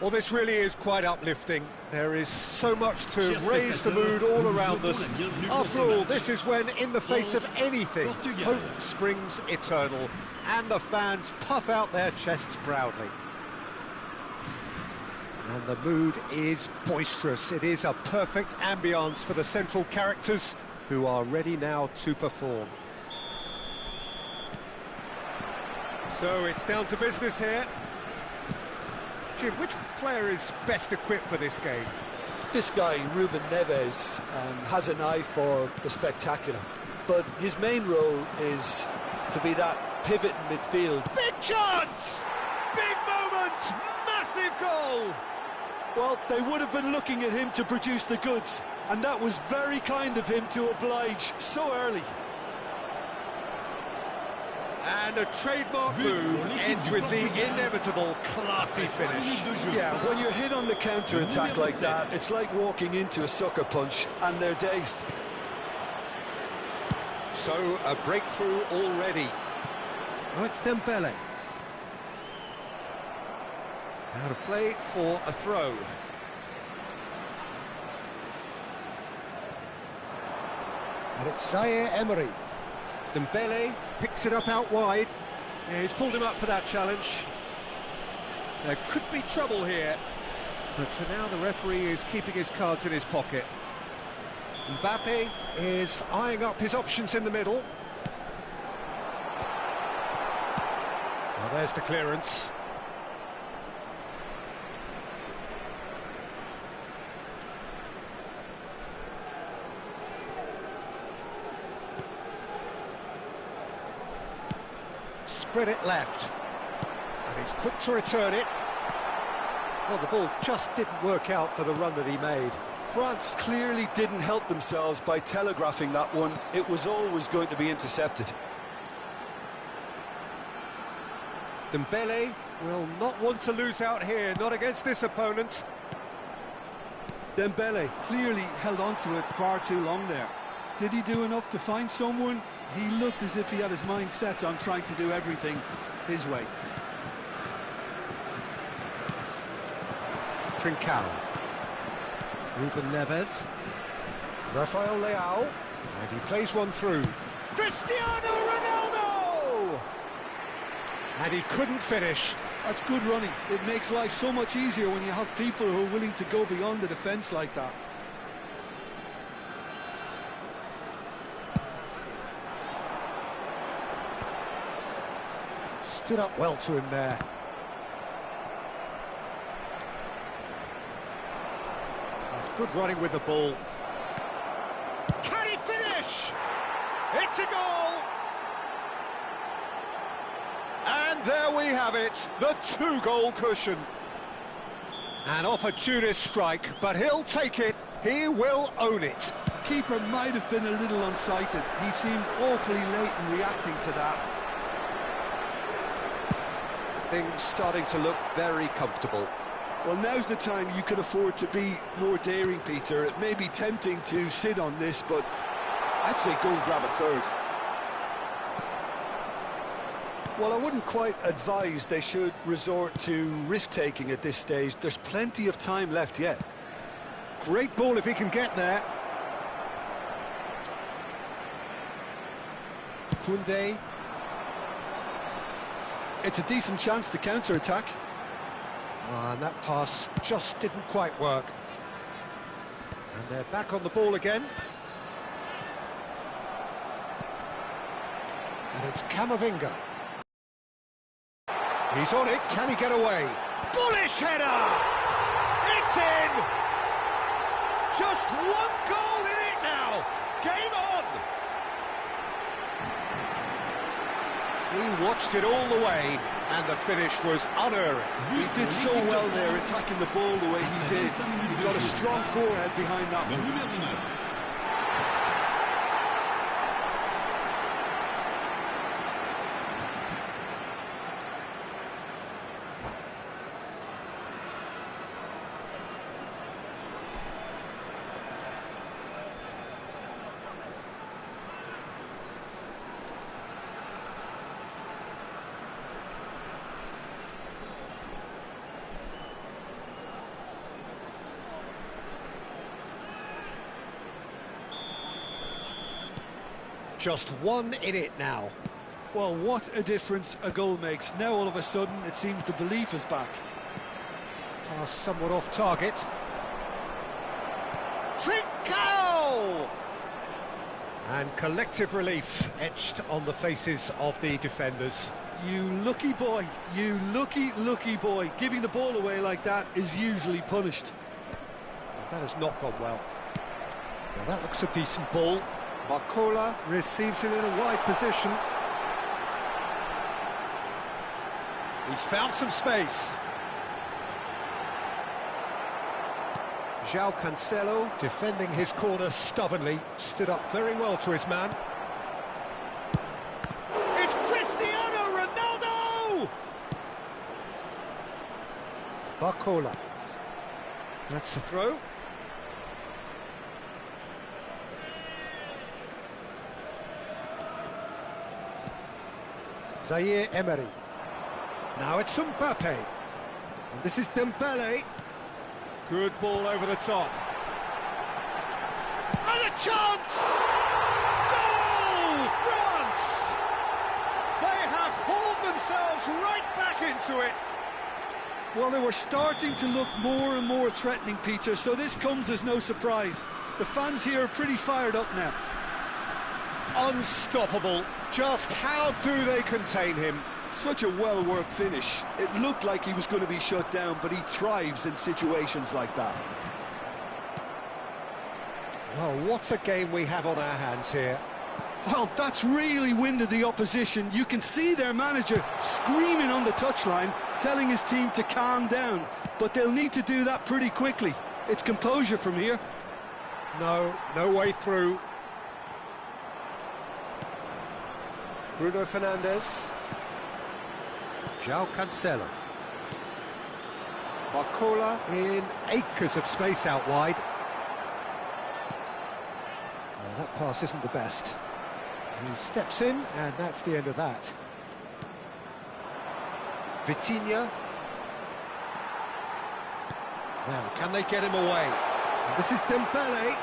Well, this really is quite uplifting. There is so much to raise the mood all around us. After all, this is when, in the face of anything, hope springs eternal, and the fans puff out their chests proudly. And the mood is boisterous. It is a perfect ambience for the central characters, who are ready now to perform. So it's down to business here. Jim, which player is best equipped for this game? This guy, Ruben Neves, has an eye for the spectacular, but his main role is to be that pivot in midfield. Big chance! Big moment! Massive goal! Well, they would have been looking at him to produce the goods, and that was very kind of him to oblige so early. And a trademark move ends with the inevitable classy finish. Yeah, when you're hit on the counter-attack like that, it's like walking into a sucker punch, and they're dazed. So, a breakthrough already. Oh, it's Dembele. Out of play for a throw. And it's Zaire Emery. Dembele picks it up out wide. Yeah, he's pulled him up for that challenge. There could be trouble here, but for now the referee is keeping his cards in his pocket. Mbappe is eyeing up his options in the middle. Well, there's the clearance. Spread it left, and he's quick to return it. Well, the ball just didn't work out for the run that he made. France clearly didn't help themselves by telegraphing that one. It was always going to be intercepted. Dembele will not want to lose out here, not against this opponent. Dembele clearly held on to it far too long there. Did he do enough to find someone? He looked as if he had his mind set on trying to do everything his way. Trincao. Ruben Neves. Rafael Leao. And he plays one through. Cristiano Ronaldo! And he couldn't finish. That's good running. It makes life so much easier when you have people who are willing to go beyond the defence like that. Stood up well to him there. That's good running with the ball. Can he finish? It's a goal! And there we have it, the two-goal cushion. An opportunist strike, but he'll take it. He will own it. The keeper might have been a little unsighted. He seemed awfully late in reacting to that. Things starting to look very comfortable. Well, now's the time you can afford to be more daring, Peter. It may be tempting to sit on this, but I'd say go and grab a third. Well, I wouldn't quite advise they should resort to risk-taking at this stage. There's plenty of time left yet. Great ball if he can get there. Koundé. It's a decent chance to counter-attack. And that pass just didn't quite work. And they're back on the ball again. And it's Camavinga. He's on it, can he get away? Bullish header! It's in! Just one goal in it now! Game on! He watched it all the way, and the finish was unerring. He did so well there, attacking the ball the way he did. He got a strong forehead behind that one. Just 1 in it now. Well, what a difference a goal makes. Now all of a sudden it seems the belief is back. Pass somewhat off target. Trincao! And collective relief etched on the faces of the defenders. You lucky boy, you lucky boy. Giving the ball away like that is usually punished. That has not gone well. Well, that looks a decent ball. Barcola receives it in a wide position. He's found some space. João Cancelo, defending his corner stubbornly, stood up very well to his man. It's Cristiano Ronaldo! Barcola. That's a throw. Zaire Emery. Now it's Mbappe. And this is Dembele. Good ball over the top. And a chance! Goal! France! They have hauled themselves right back into it. Well, they were starting to look more and more threatening, Peter, so this comes as no surprise. The fans here are pretty fired up now. Unstoppable. Just how do they contain him? Such a well-worked finish. It looked like he was going to be shut down, but he thrives in situations like that. Well, what a game we have on our hands here. Well, that's really winded the opposition. You can see their manager screaming on the touchline, telling his team to calm down, but they'll need to do that pretty quickly. It's composure from here. No way through. Bruno Fernandes. João Cancelo. Barcola. In acres of space out wide. Well, that pass isn't the best. He steps in, and that's the end of that. Vitinha. Now, can they get him away? And this is Dembele.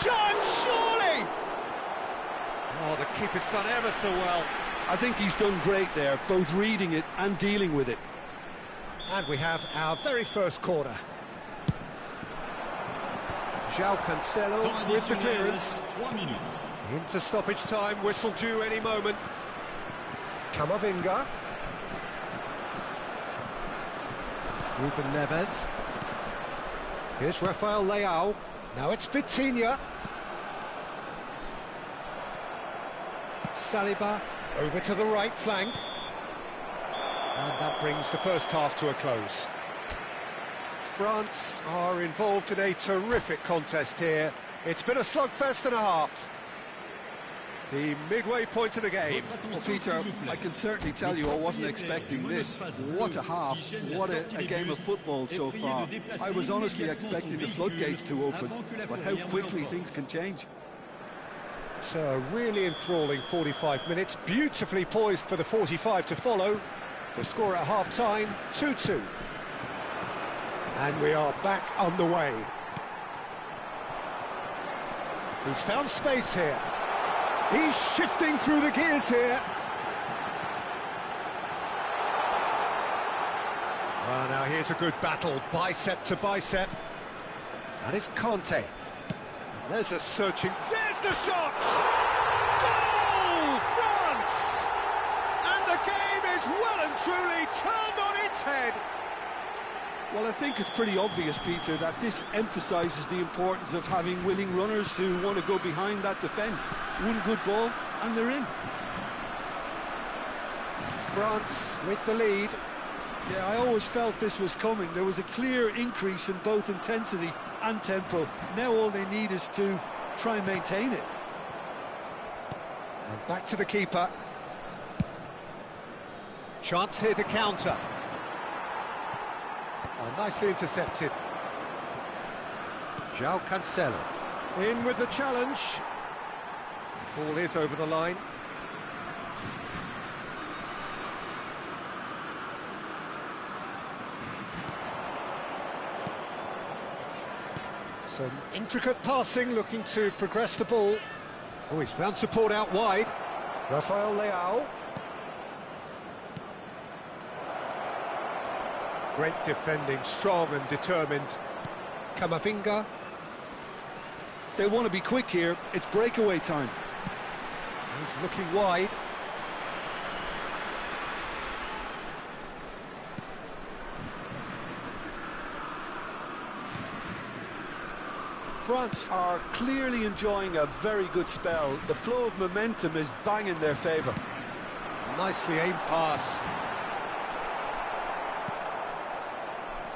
Chance, surely! Oh, the keeper's done ever so well. I think he's done great there, both reading it and dealing with it. And we have our very first corner. João Cancelo with the clearance. 1 minute. Into stoppage time, whistle due any moment. Camavinga. Ruben Neves. Here's Rafael Leao. Now it's Vitinha. Saliba over to the right flank. And that brings the first half to a close. France are involved in a terrific contest here. It's been a slugfest and a half. The midway point of the game. Well, Peter, I can certainly tell you I wasn't expecting this. What a half, what a game of football so far. I was honestly expecting the floodgates to open, but how quickly things can change. It's a really enthralling 45 minutes, beautifully poised for the 45 to follow. The score at half-time, 2-2. And we are back underway. He's found space here. He's shifting through the gears here. Well, now here's a good battle, bicep to bicep. And it's Conte. There's a searching... There's the shot! Goal, France! And the game is well and truly turned on its head. Well, I think it's pretty obvious, Peter, that this emphasises the importance of having willing runners who want to go behind that defence. One good ball, and they're in. France with the lead. Yeah, I always felt this was coming. There was a clear increase in both intensity and tempo. Now all they need is to try and maintain it. And back to the keeper. Chance here to counter. Oh, nicely intercepted. João Cancelo. In with the challenge. Ball is over the line. Some intricate passing, looking to progress the ball. Oh, he's found support out wide. Rafael Leao. Great defending, strong and determined. Camavinga. They want to be quick here. It's breakaway time. He's looking wide. France are clearly enjoying a very good spell. The flow of momentum is bang in their favour. Nicely aimed pass.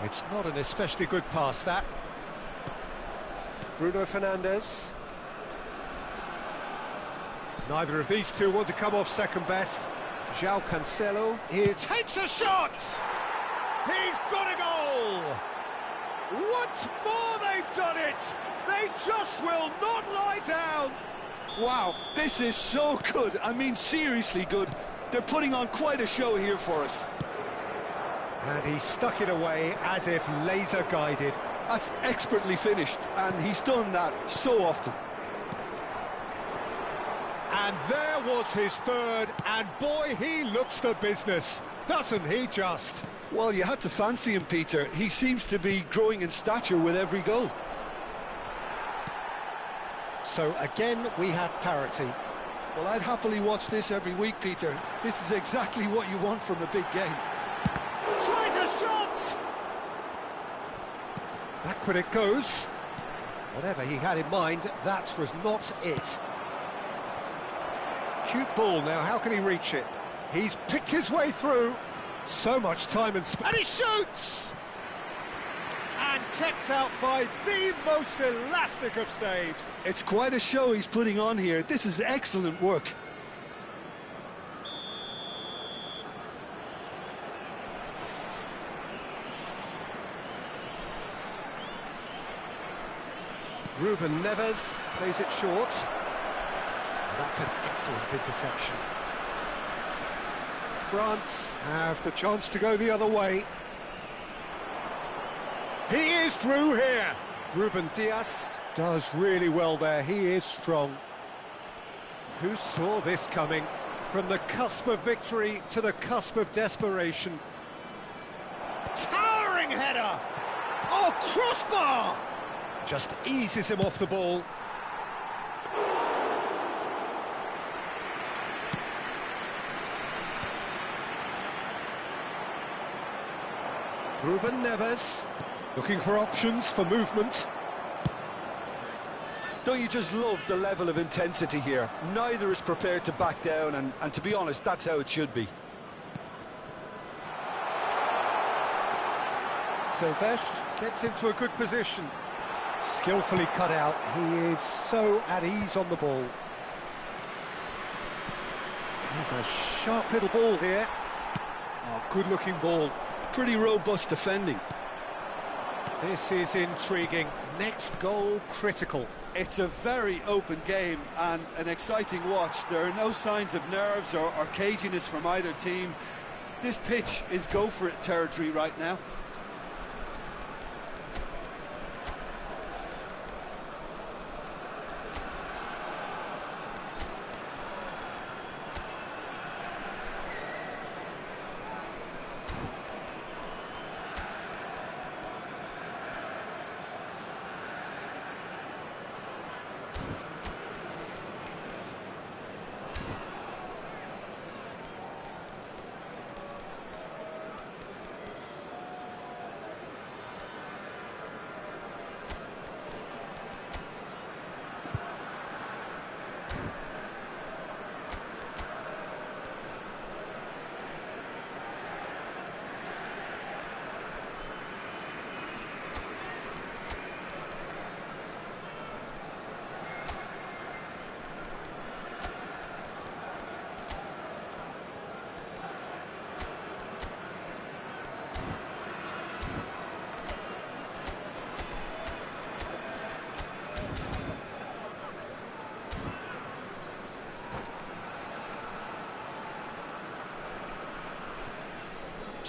It's not an especially good pass, that. Bruno Fernandes. Neither of these two want to come off second best. João Cancelo. He takes a shot! He's got a goal! Once more they've done it! They just will not lie down! Wow, this is so good. I mean, seriously good. They're putting on quite a show here for us. And he stuck it away as if laser guided. That's expertly finished, and he's done that so often. And there was his third, and boy, he looks the business, doesn't he just? Well, you had to fancy him, Peter. He seems to be growing in stature with every goal. So again, we have parity. Well, I'd happily watch this every week, Peter. This is exactly what you want from a big game. Tries a shot! Backward it goes. Whatever he had in mind, that was not it. Cute ball now, how can he reach it? He's picked his way through. So much time and space. And he shoots! And kept out by the most elastic of saves. It's quite a show he's putting on here. This is excellent work. Ruben Neves plays it short. That's an excellent interception. France have the chance to go the other way. He is through here. Ruben Dias does really well there. He is strong. Who saw this coming? From the cusp of victory to the cusp of desperation. Towering header! Oh, crossbar! Just eases him off the ball. Ruben Neves, looking for options for movement. Don't you just love the level of intensity here? Neither is prepared to back down, and to be honest, that's how it should be. Sylvestre gets into a good position. Skillfully cut out. He is so at ease on the ball. There's a sharp little ball here. Oh, good-looking ball. Pretty robust defending. This is intriguing. Next goal critical. It's a very open game and an exciting watch. There are no signs of nerves or caginess from either team. This pitch is go-for-it territory right now.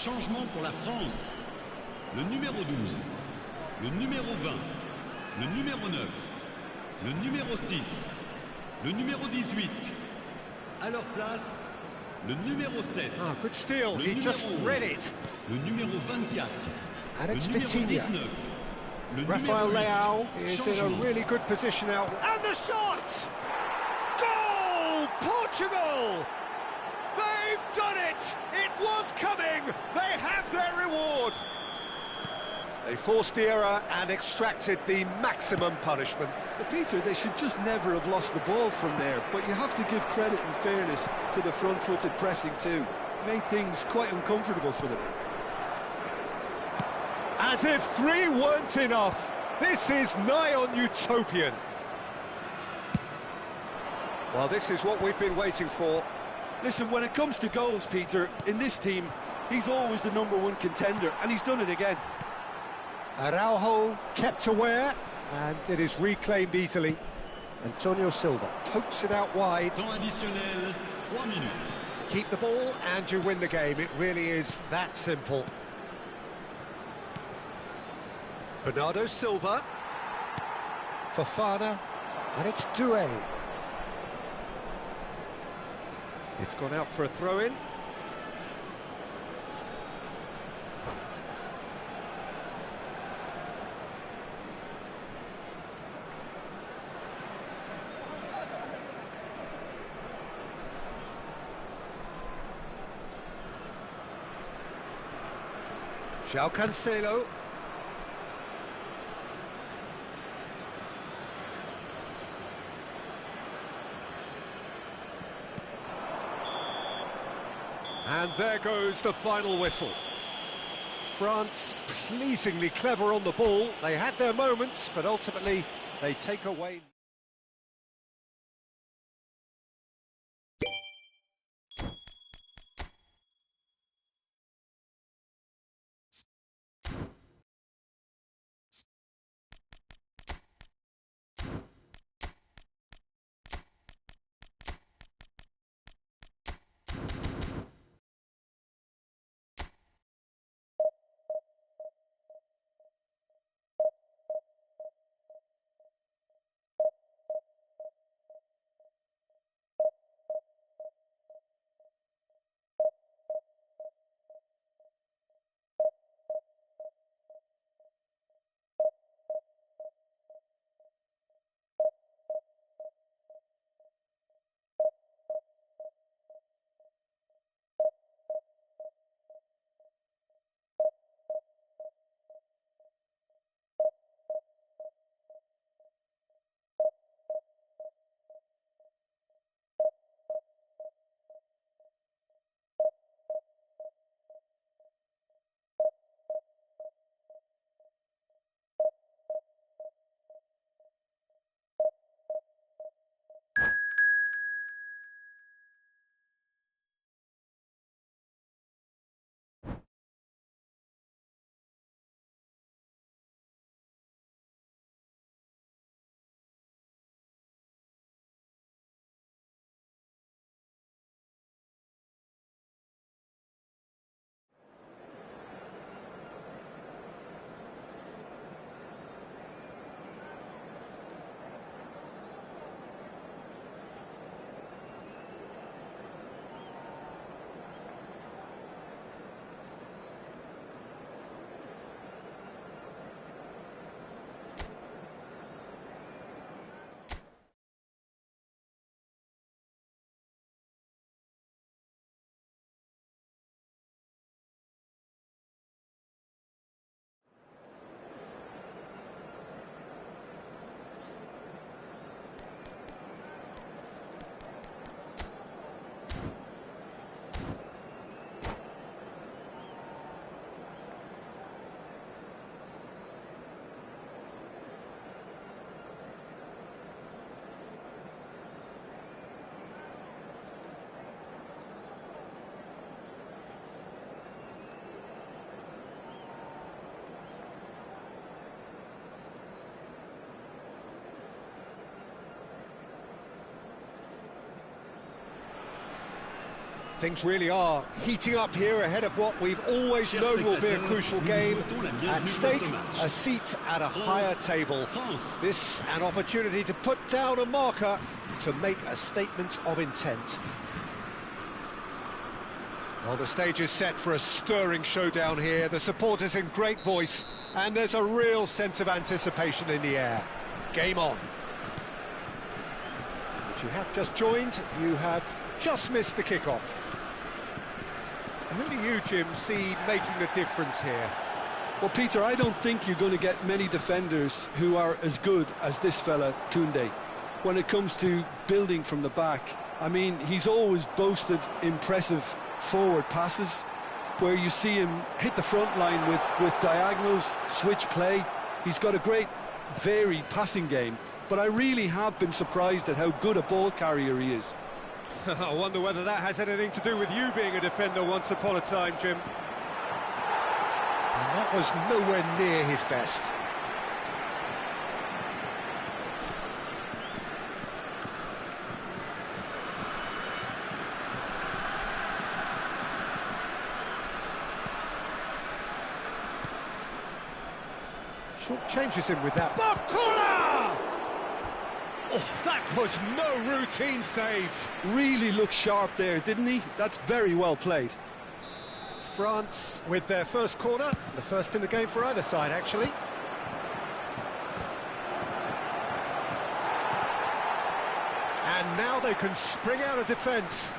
Changement pour la France. Le numéro 12, le numéro 20, le numéro 9, le numéro 6 le numéro 18. À leur place, le numéro 7. Ah, good steal, he just read it. Le numéro 24. And it's le numéro Vitinha. 19. Le Rafael numéro 8. Leao is in a Changement. really good position now. And the shot! Goal! Portugal! They've done it! It was coming! They have their reward! They forced the error and extracted the maximum punishment. But Peter, they should just never have lost the ball from there, but you have to give credit and fairness to the front-footed pressing too. Made things quite uncomfortable for them. As if 3 weren't enough, this is nigh on utopian. Well, this is what we've been waiting for. Listen, when it comes to goals, Peter, in this team, he's always the #1 contender, and he's done it again. Araujo kept aware, and it is reclaimed easily. Antonio Silva pokes it out wide. Temps additionnel, 3 minutes. Keep the ball and you win the game. It really is that simple. Bernardo Silva. Fofana. And it's Doué. It's gone out for a throw-in. João Cancelo. And there goes the final whistle. France pleasingly clever on the ball. They had their moments, but ultimately they take away. Things really are heating up here ahead of what we've always known will be a crucial game. At stake, a seat at a higher table. This an opportunity to put down a marker to make a statement of intent. Well, the stage is set for a stirring showdown here. The supporters in great voice, and there's a real sense of anticipation in the air. Game on. If you have just joined, you have just missed the kickoff. Who do you, Jim, see making the difference here? Well, Peter, I don't think you're going to get many defenders who are as good as this fella, Koundé, when it comes to building from the back. I mean, he's always boasted impressive forward passes where you see him hit the front line with diagonals, switch play. He's got a great varied passing game, but I really have been surprised at how good a ball carrier he is. I wonder whether that has anything to do with you being a defender once upon a time, Jim. And that was nowhere near his best. Short changes him with that. Bakula! Oh, that was no routine save. Really looked sharp there, didn't he? That's very well played. France with their first corner, the first in the game for either side, actually. And now they can spring out of defence.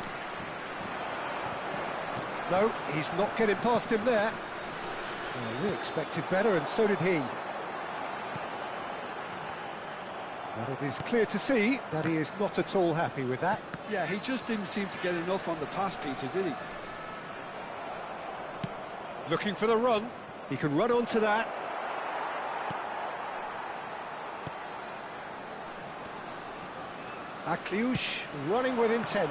No, he's not getting past him there. Well, we expected better, and so did he. But it is clear to see that he is not at all happy with that. Yeah, he just didn't seem to get enough on the pass, Peter, did he? Looking for the run. He can run onto that. Akliouche running with intent.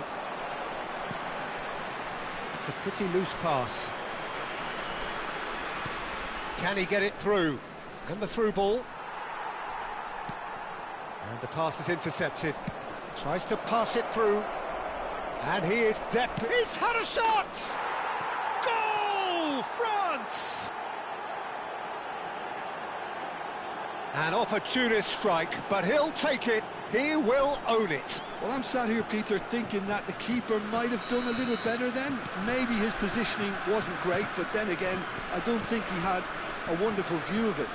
It's a pretty loose pass. Can he get it through? And the through ball. And the pass is intercepted. Tries to pass it through. And he is deft. He's had a shot! Goal! France! An opportunist strike, but he'll take it. He will own it. Well, I'm sat here, Peter, thinking that the keeper might have done a little better then. Maybe his positioning wasn't great, but then again, I don't think he had a wonderful view of it.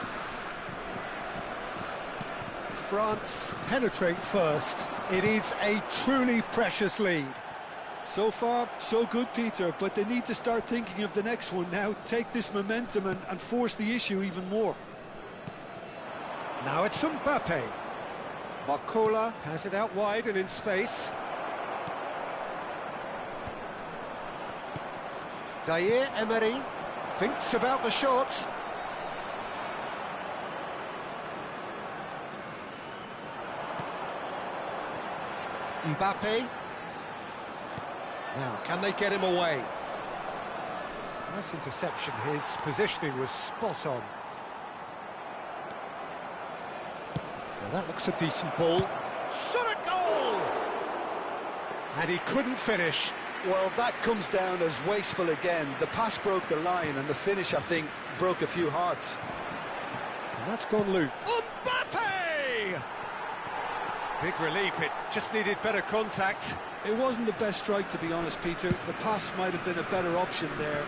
France penetrate first. It is a truly precious lead. So far, so good, Peter, but they need to start thinking of the next one now. Take this momentum and force the issue even more. Now it's Mbappe. Bakula has it out wide and in space. Zaire Emery thinks about the shot. Mbappe. Now, can they get him away? Nice interception. His positioning was spot on. Now, that looks a decent ball. Shot a goal! And he couldn't finish. Well, that comes down as wasteful again. The pass broke the line, and the finish, I think, broke a few hearts. And that's gone loose. Mbappe! Big relief, it just needed better contact. It wasn't the best strike, to be honest, Peter. The pass might have been a better option there.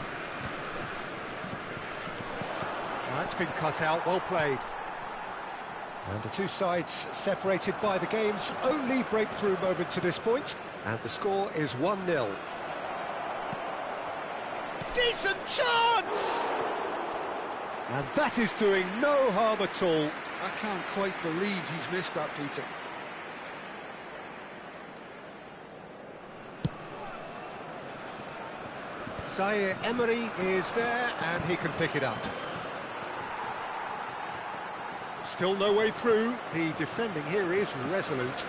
That's been cut out, well played. And the two sides separated by the game's only breakthrough moment to this point. And the score is 1-0. Decent chance! And that is doing no harm at all. I can't quite believe he's missed that, Peter. Zaire Emery is there, and he can pick it up. Still no way through. The defending here is resolute.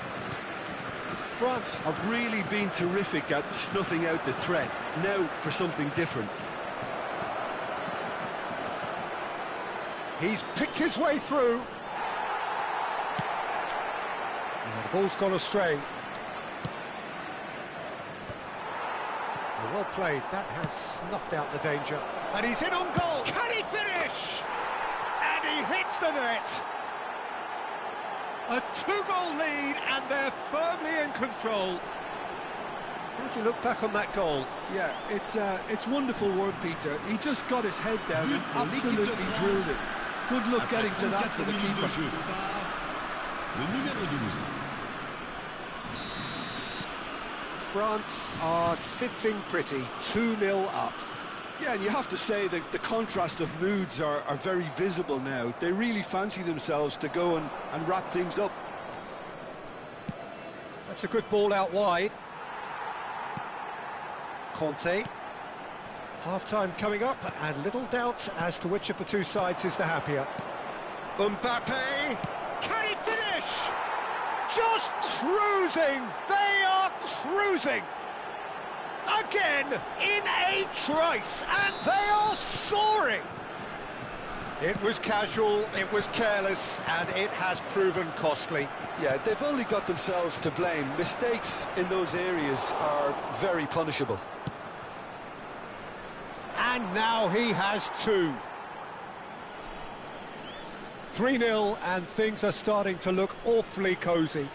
France have really been terrific at snuffing out the threat. Now for something different. He's picked his way through. And the ball's gone astray. Well played, that has snuffed out the danger. And he's in on goal! Can he finish? And he hits the net! A two-goal lead, and they're firmly in control. How do you look back on that goal? Yeah, it's wonderful work, Peter. He just got his head down and absolutely drilled it. Good luck getting to that for the keeper. France are sitting pretty, 2-0 up. Yeah, and you have to say that the contrast of moods are very visible now. They really fancy themselves to go and wrap things up. That's a good ball out wide. Conte. Half-time coming up, and little doubt as to which of the two sides is the happier. Mbappe! Can he finish? Just cruising! They are cruising! Again, in a trice, and they are soaring! It was casual, it was careless, and it has proven costly. Yeah, they've only got themselves to blame. Mistakes in those areas are very punishable. And now he has two. 3-0, and things are starting to look awfully cosy.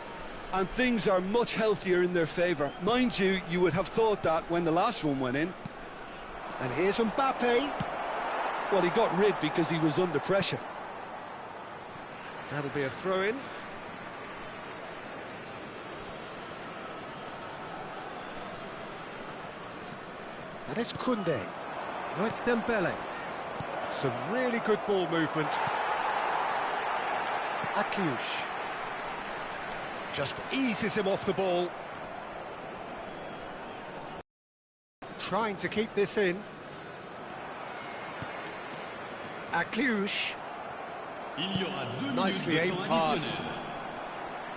And things are much healthier in their favour. Mind you, you would have thought that when the last one went in. And here's Mbappe. Well, he got rid because he was under pressure. That'll be a throw-in. And it's Koundé. No, it's Dembele. Some really good ball movement. Akliouche. Just eases him off the ball. Trying to keep this in. Akliouche. Nicely aimed pass.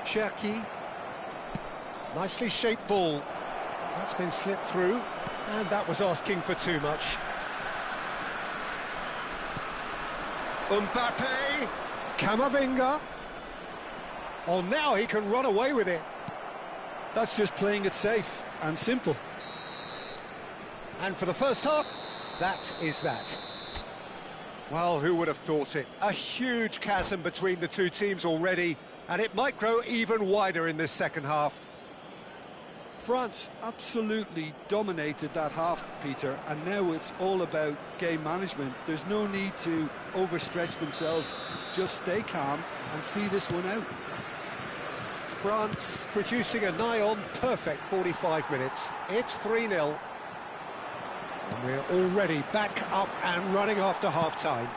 Cherki. Nicely shaped ball. That's been slipped through, and that was asking for too much. Mbappe. Camavinga. Oh, now he can run away with it. That's just playing it safe and simple. And for the first half, that is that. Well, who would have thought it? A huge chasm between the two teams already, and it might grow even wider in this second half. France absolutely dominated that half, Peter, and now it's all about game management. There's no need to overstretch themselves. Just stay calm and see this one out. France producing a nigh-on perfect 45 minutes. It's 3-0. And we're already back up and running after half-time.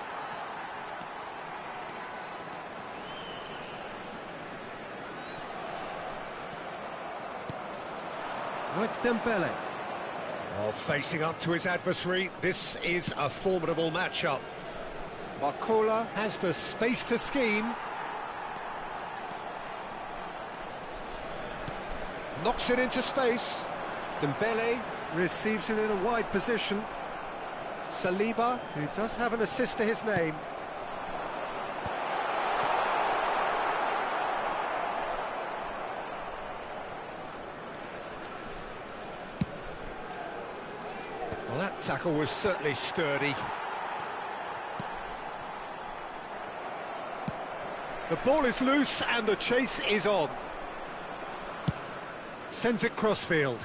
Oh, it's Dembele. Oh, facing up to his adversary. This is a formidable matchup. Barcola has the space to scheme. Knocks it into space. Dembele receives it in a wide position. Saliba, who does have an assist to his name. Well, that tackle was certainly sturdy. The ball is loose and the chase is on. Sends it crossfield.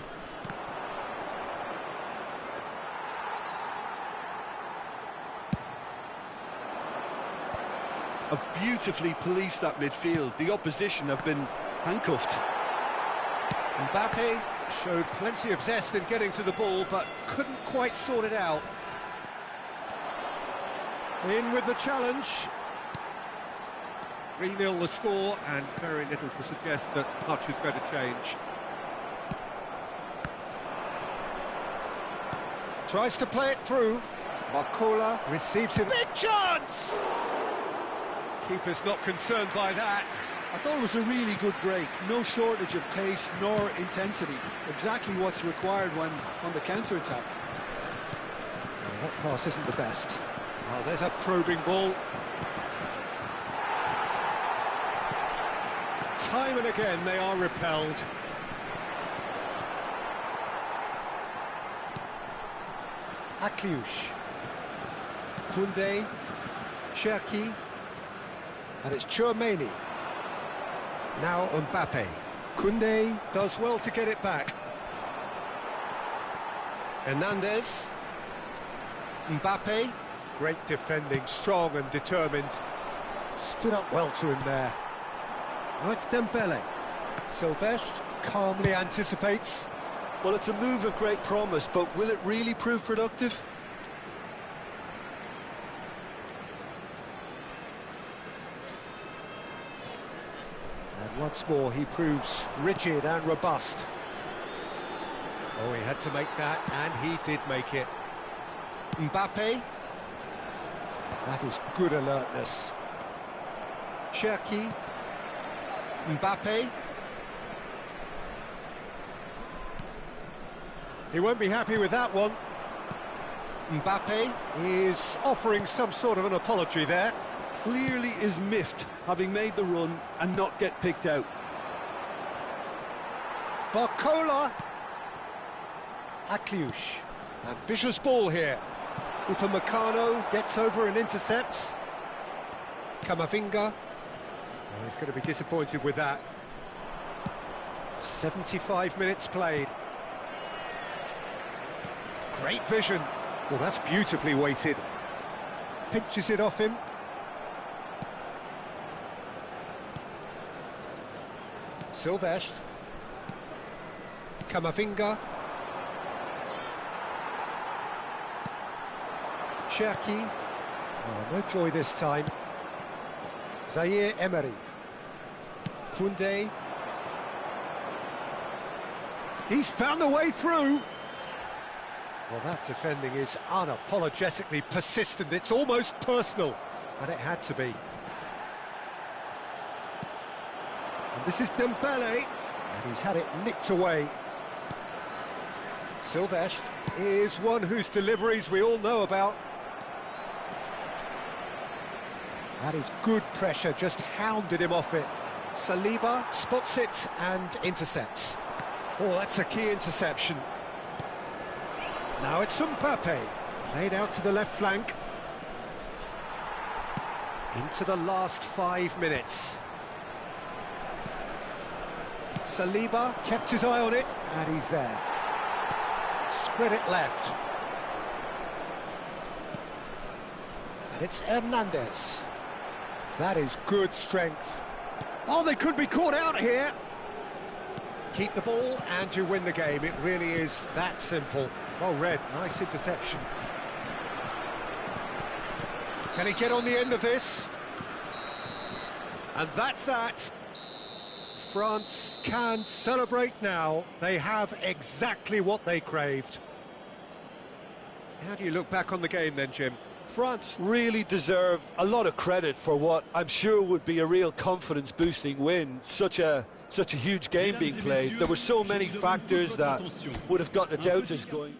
Have beautifully policed that midfield. The opposition have been handcuffed. Mbappe showed plenty of zest in getting to the ball, but couldn't quite sort it out. In with the challenge. 3-0 the score, and very little to suggest that much is going to change. Tries to play it through. Barcola receives it. Big chance! Keeper's not concerned by that. I thought it was a really good break. No shortage of pace nor intensity. Exactly what's required when on the counter-attack. Well, that pass isn't the best. Oh, there's a probing ball. Time and again they are repelled. Akliouche. Koundé. Cherki. And it's Tchouaméni. Now Mbappe. Koundé does well to get it back. Hernandez. Mbappe. Great defending, strong and determined. Stood up well to him there. Oh, it's Dembele. Silvestre calmly anticipates. Well, it's a move of great promise, but will it really prove productive? And once more he proves rigid and robust. Oh, he had to make that, and he did make it. Mbappe. That is good alertness. Cherki. Mbappe. He won't be happy with that one. Mbappe is offering some sort of an apology there. Clearly is miffed, having made the run and not get picked out. Barcola. Akliouche. Ambitious ball here. Upamecano gets over and intercepts. Camavinga. Oh, he's going to be disappointed with that. 75 minutes played. Great vision. Well, that's beautifully weighted. Pinches it off him. Silvestre. Camavinga. Cherki. Oh, no joy this time. Zaire Emery. Koundé. He's found a way through. Well, that defending is unapologetically persistent. It's almost personal, and it had to be. And this is Dembele, and he's had it nicked away. Silvestre is one whose deliveries we all know about. That is good pressure, just hounded him off it. Saliba spots it and intercepts. Oh, that's a key interception. Now it's Mbappe, played out to the left flank. Into the last 5 minutes. Saliba kept his eye on it, and he's there. Spread it left. And it's Hernandez. That is good strength. Oh, they could be caught out here. Keep the ball and you win the game. It really is that simple. Well read, nice interception. Can he get on the end of this? And that's that. France can celebrate now. They have exactly what they craved. How do you look back on the game then, Jim? France really deserve a lot of credit for what I'm sure would be a real confidence-boosting win. Such a huge game being played. There were so many factors that would have got the doubters going.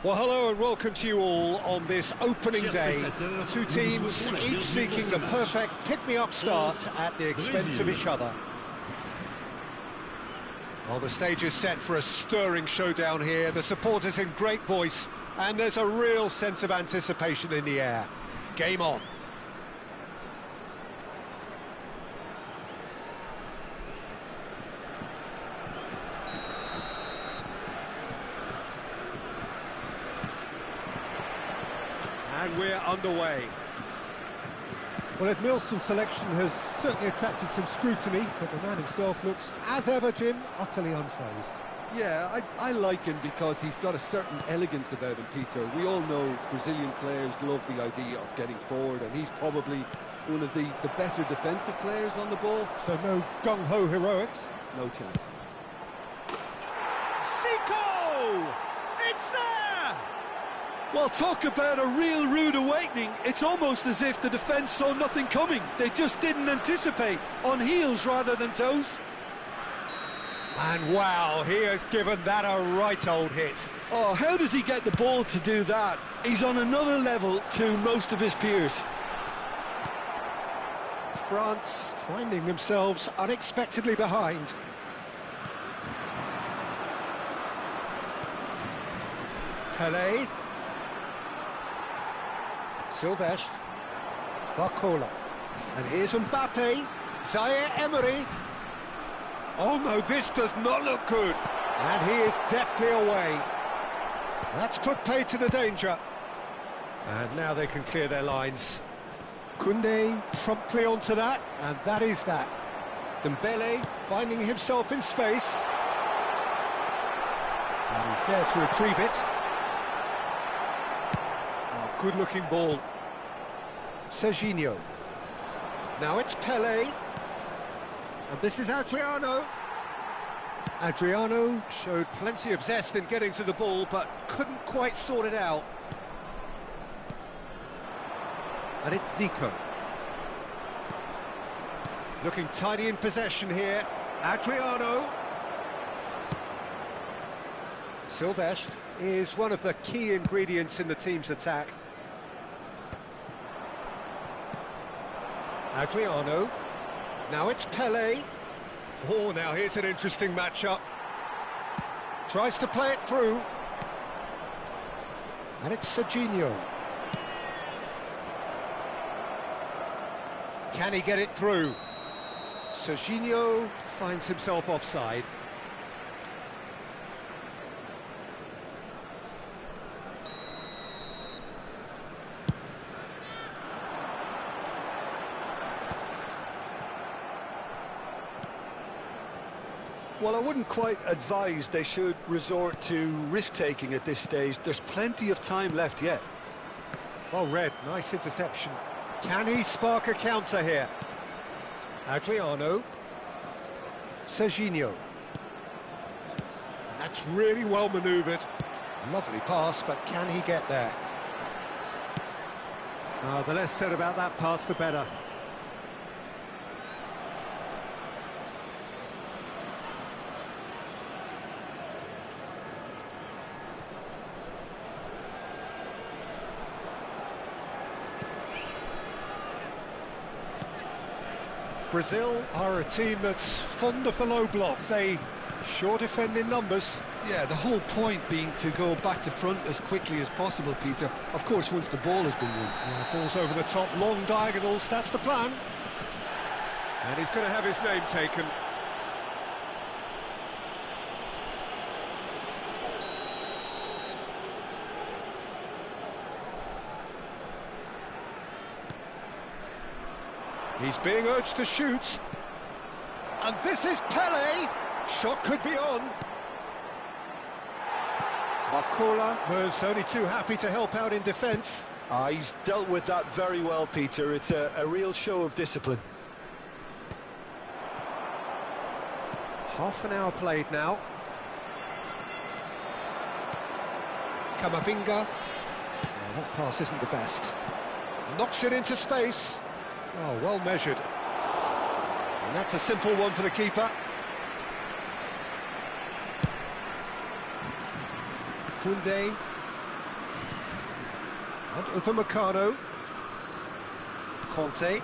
Well, hello and welcome to you all on this opening day. Two teams, each seeking the perfect pick-me-up start at the expense of each other. Well, the stage is set for a stirring showdown here. The supporters in great voice, and there's a real sense of anticipation in the air. Game on. And we're underway. Well, Ed Milson's selection has certainly attracted some scrutiny, but the man himself looks, as ever, Jim, utterly unfazed. Yeah, I like him because he's got a certain elegance about him, Peter. We all know Brazilian players love the idea of getting forward, and he's probably one of the better defensive players on the ball. So no gung-ho heroics? No chance. Zico! It's there! Well, talk about a real rude awakening. It's almost as if the defence saw nothing coming. They just didn't anticipate, on heels rather than toes. And wow, he has given that a right old hit. Oh, how does he get the ball to do that? He's on another level to most of his peers. France finding themselves unexpectedly behind. Pelé. Sylvestre. Barcola. And here's Mbappe. Zaire Emery. Oh no, this does not look good. And he is deftly away. That's put paid to the danger. And now they can clear their lines. Koundé promptly onto that, and that is that. Dembele finding himself in space. And he's there to retrieve it. Oh, good-looking ball. Serginho. Now it's Pelé. And this is Adriano. Adriano showed plenty of zest in getting to the ball, but couldn't quite sort it out. And it's Zico. Looking tidy in possession here. Adriano. Sylvestre is one of the key ingredients in the team's attack. Adriano. Now it's Pelé. Oh, now here's an interesting matchup. Tries to play it through. And it's Serginho. Can he get it through? Serginho finds himself offside. Well, I wouldn't quite advise they should resort to risk-taking at this stage. There's plenty of time left yet. Well read, nice interception. Can he spark a counter here? Adriano. Serginho. And that's really well manoeuvred. Lovely pass, but can he get there? The less said about that pass, the better. Brazil are a team that's fond of the low block. They sure defend in numbers. Yeah, the whole point being to go back to front as quickly as possible, Peter. Of course, once the ball has been won. Yeah, ball's over the top, long diagonals, that's the plan. And he's going to have his name taken. He's being urged to shoot. And this is Pelé. Shot could be on. Barcola was only too happy to help out in defence. He's dealt with that very well, Peter. It's a real show of discipline. Half an hour played now. Camavinga. Oh, that pass isn't the best. Knocks it into space. Oh, well measured. And that's a simple one for the keeper. Koundé. And Upamecano. Conte.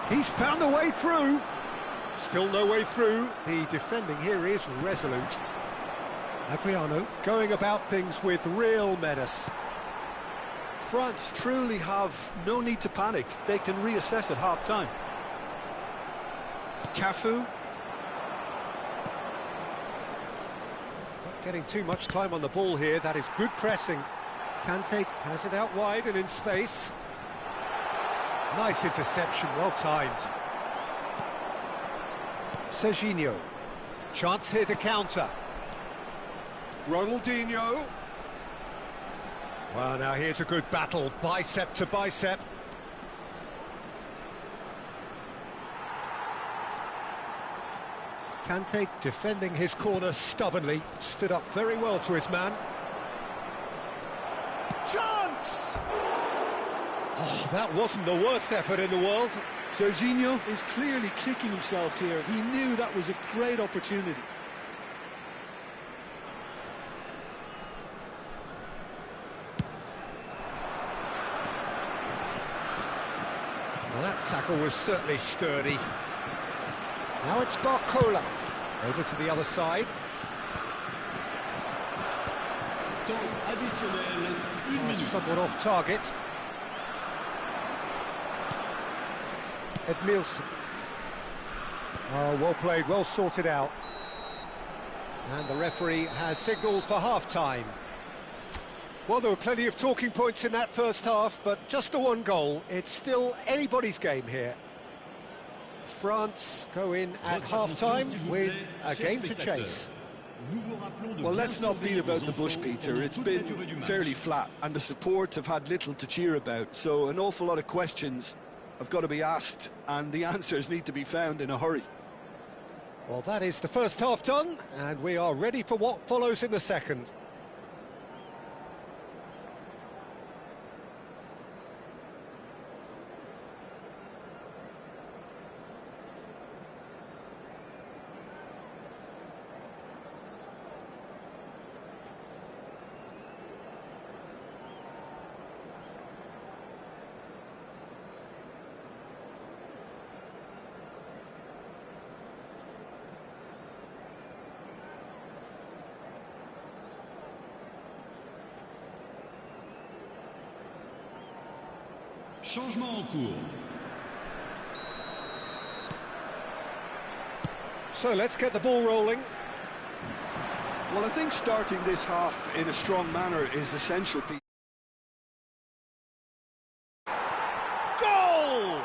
He's found the way through. Still no way through. The defending here is resolute. Adriano going about things with real menace. France truly have no need to panic. They can reassess at half-time. Cafu. Not getting too much time on the ball here. That is good pressing. Kante has it out wide and in space. Nice interception, well timed. Serginho. Chance here to counter. Ronaldinho. Well, now here's a good battle, bicep to bicep. Kante defending his corner stubbornly, stood up very well to his man. Chance! Oh, that wasn't the worst effort in the world. Serginho is clearly kicking himself here. He knew that was a great opportunity. Well, that tackle was certainly sturdy. Now it's Barcola. Over to the other side. Somewhat off target. Edmilson. Oh, well played, well sorted out. And the referee has signalled for half-time. Well, there were plenty of talking points in that first half, but just the one goal. It's still anybody's game here. France go in at half-time with a game to chase. Well, let's not beat about the bush, Peter. It's been fairly flat, and the support have had little to cheer about, so an awful lot of questions have got to be asked, and the answers need to be found in a hurry. Well, that is the first half done, and we are ready for what follows in the second. Changement en cours. So let's get the ball rolling. Well, I think starting this half in a strong manner is essential, Peter. Goal!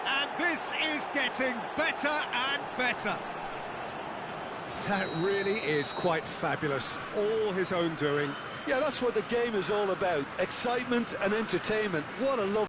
And this is getting better and better. That really is quite fabulous. All his own doing. Yeah, that's what the game is all about. Excitement and entertainment. What a lovely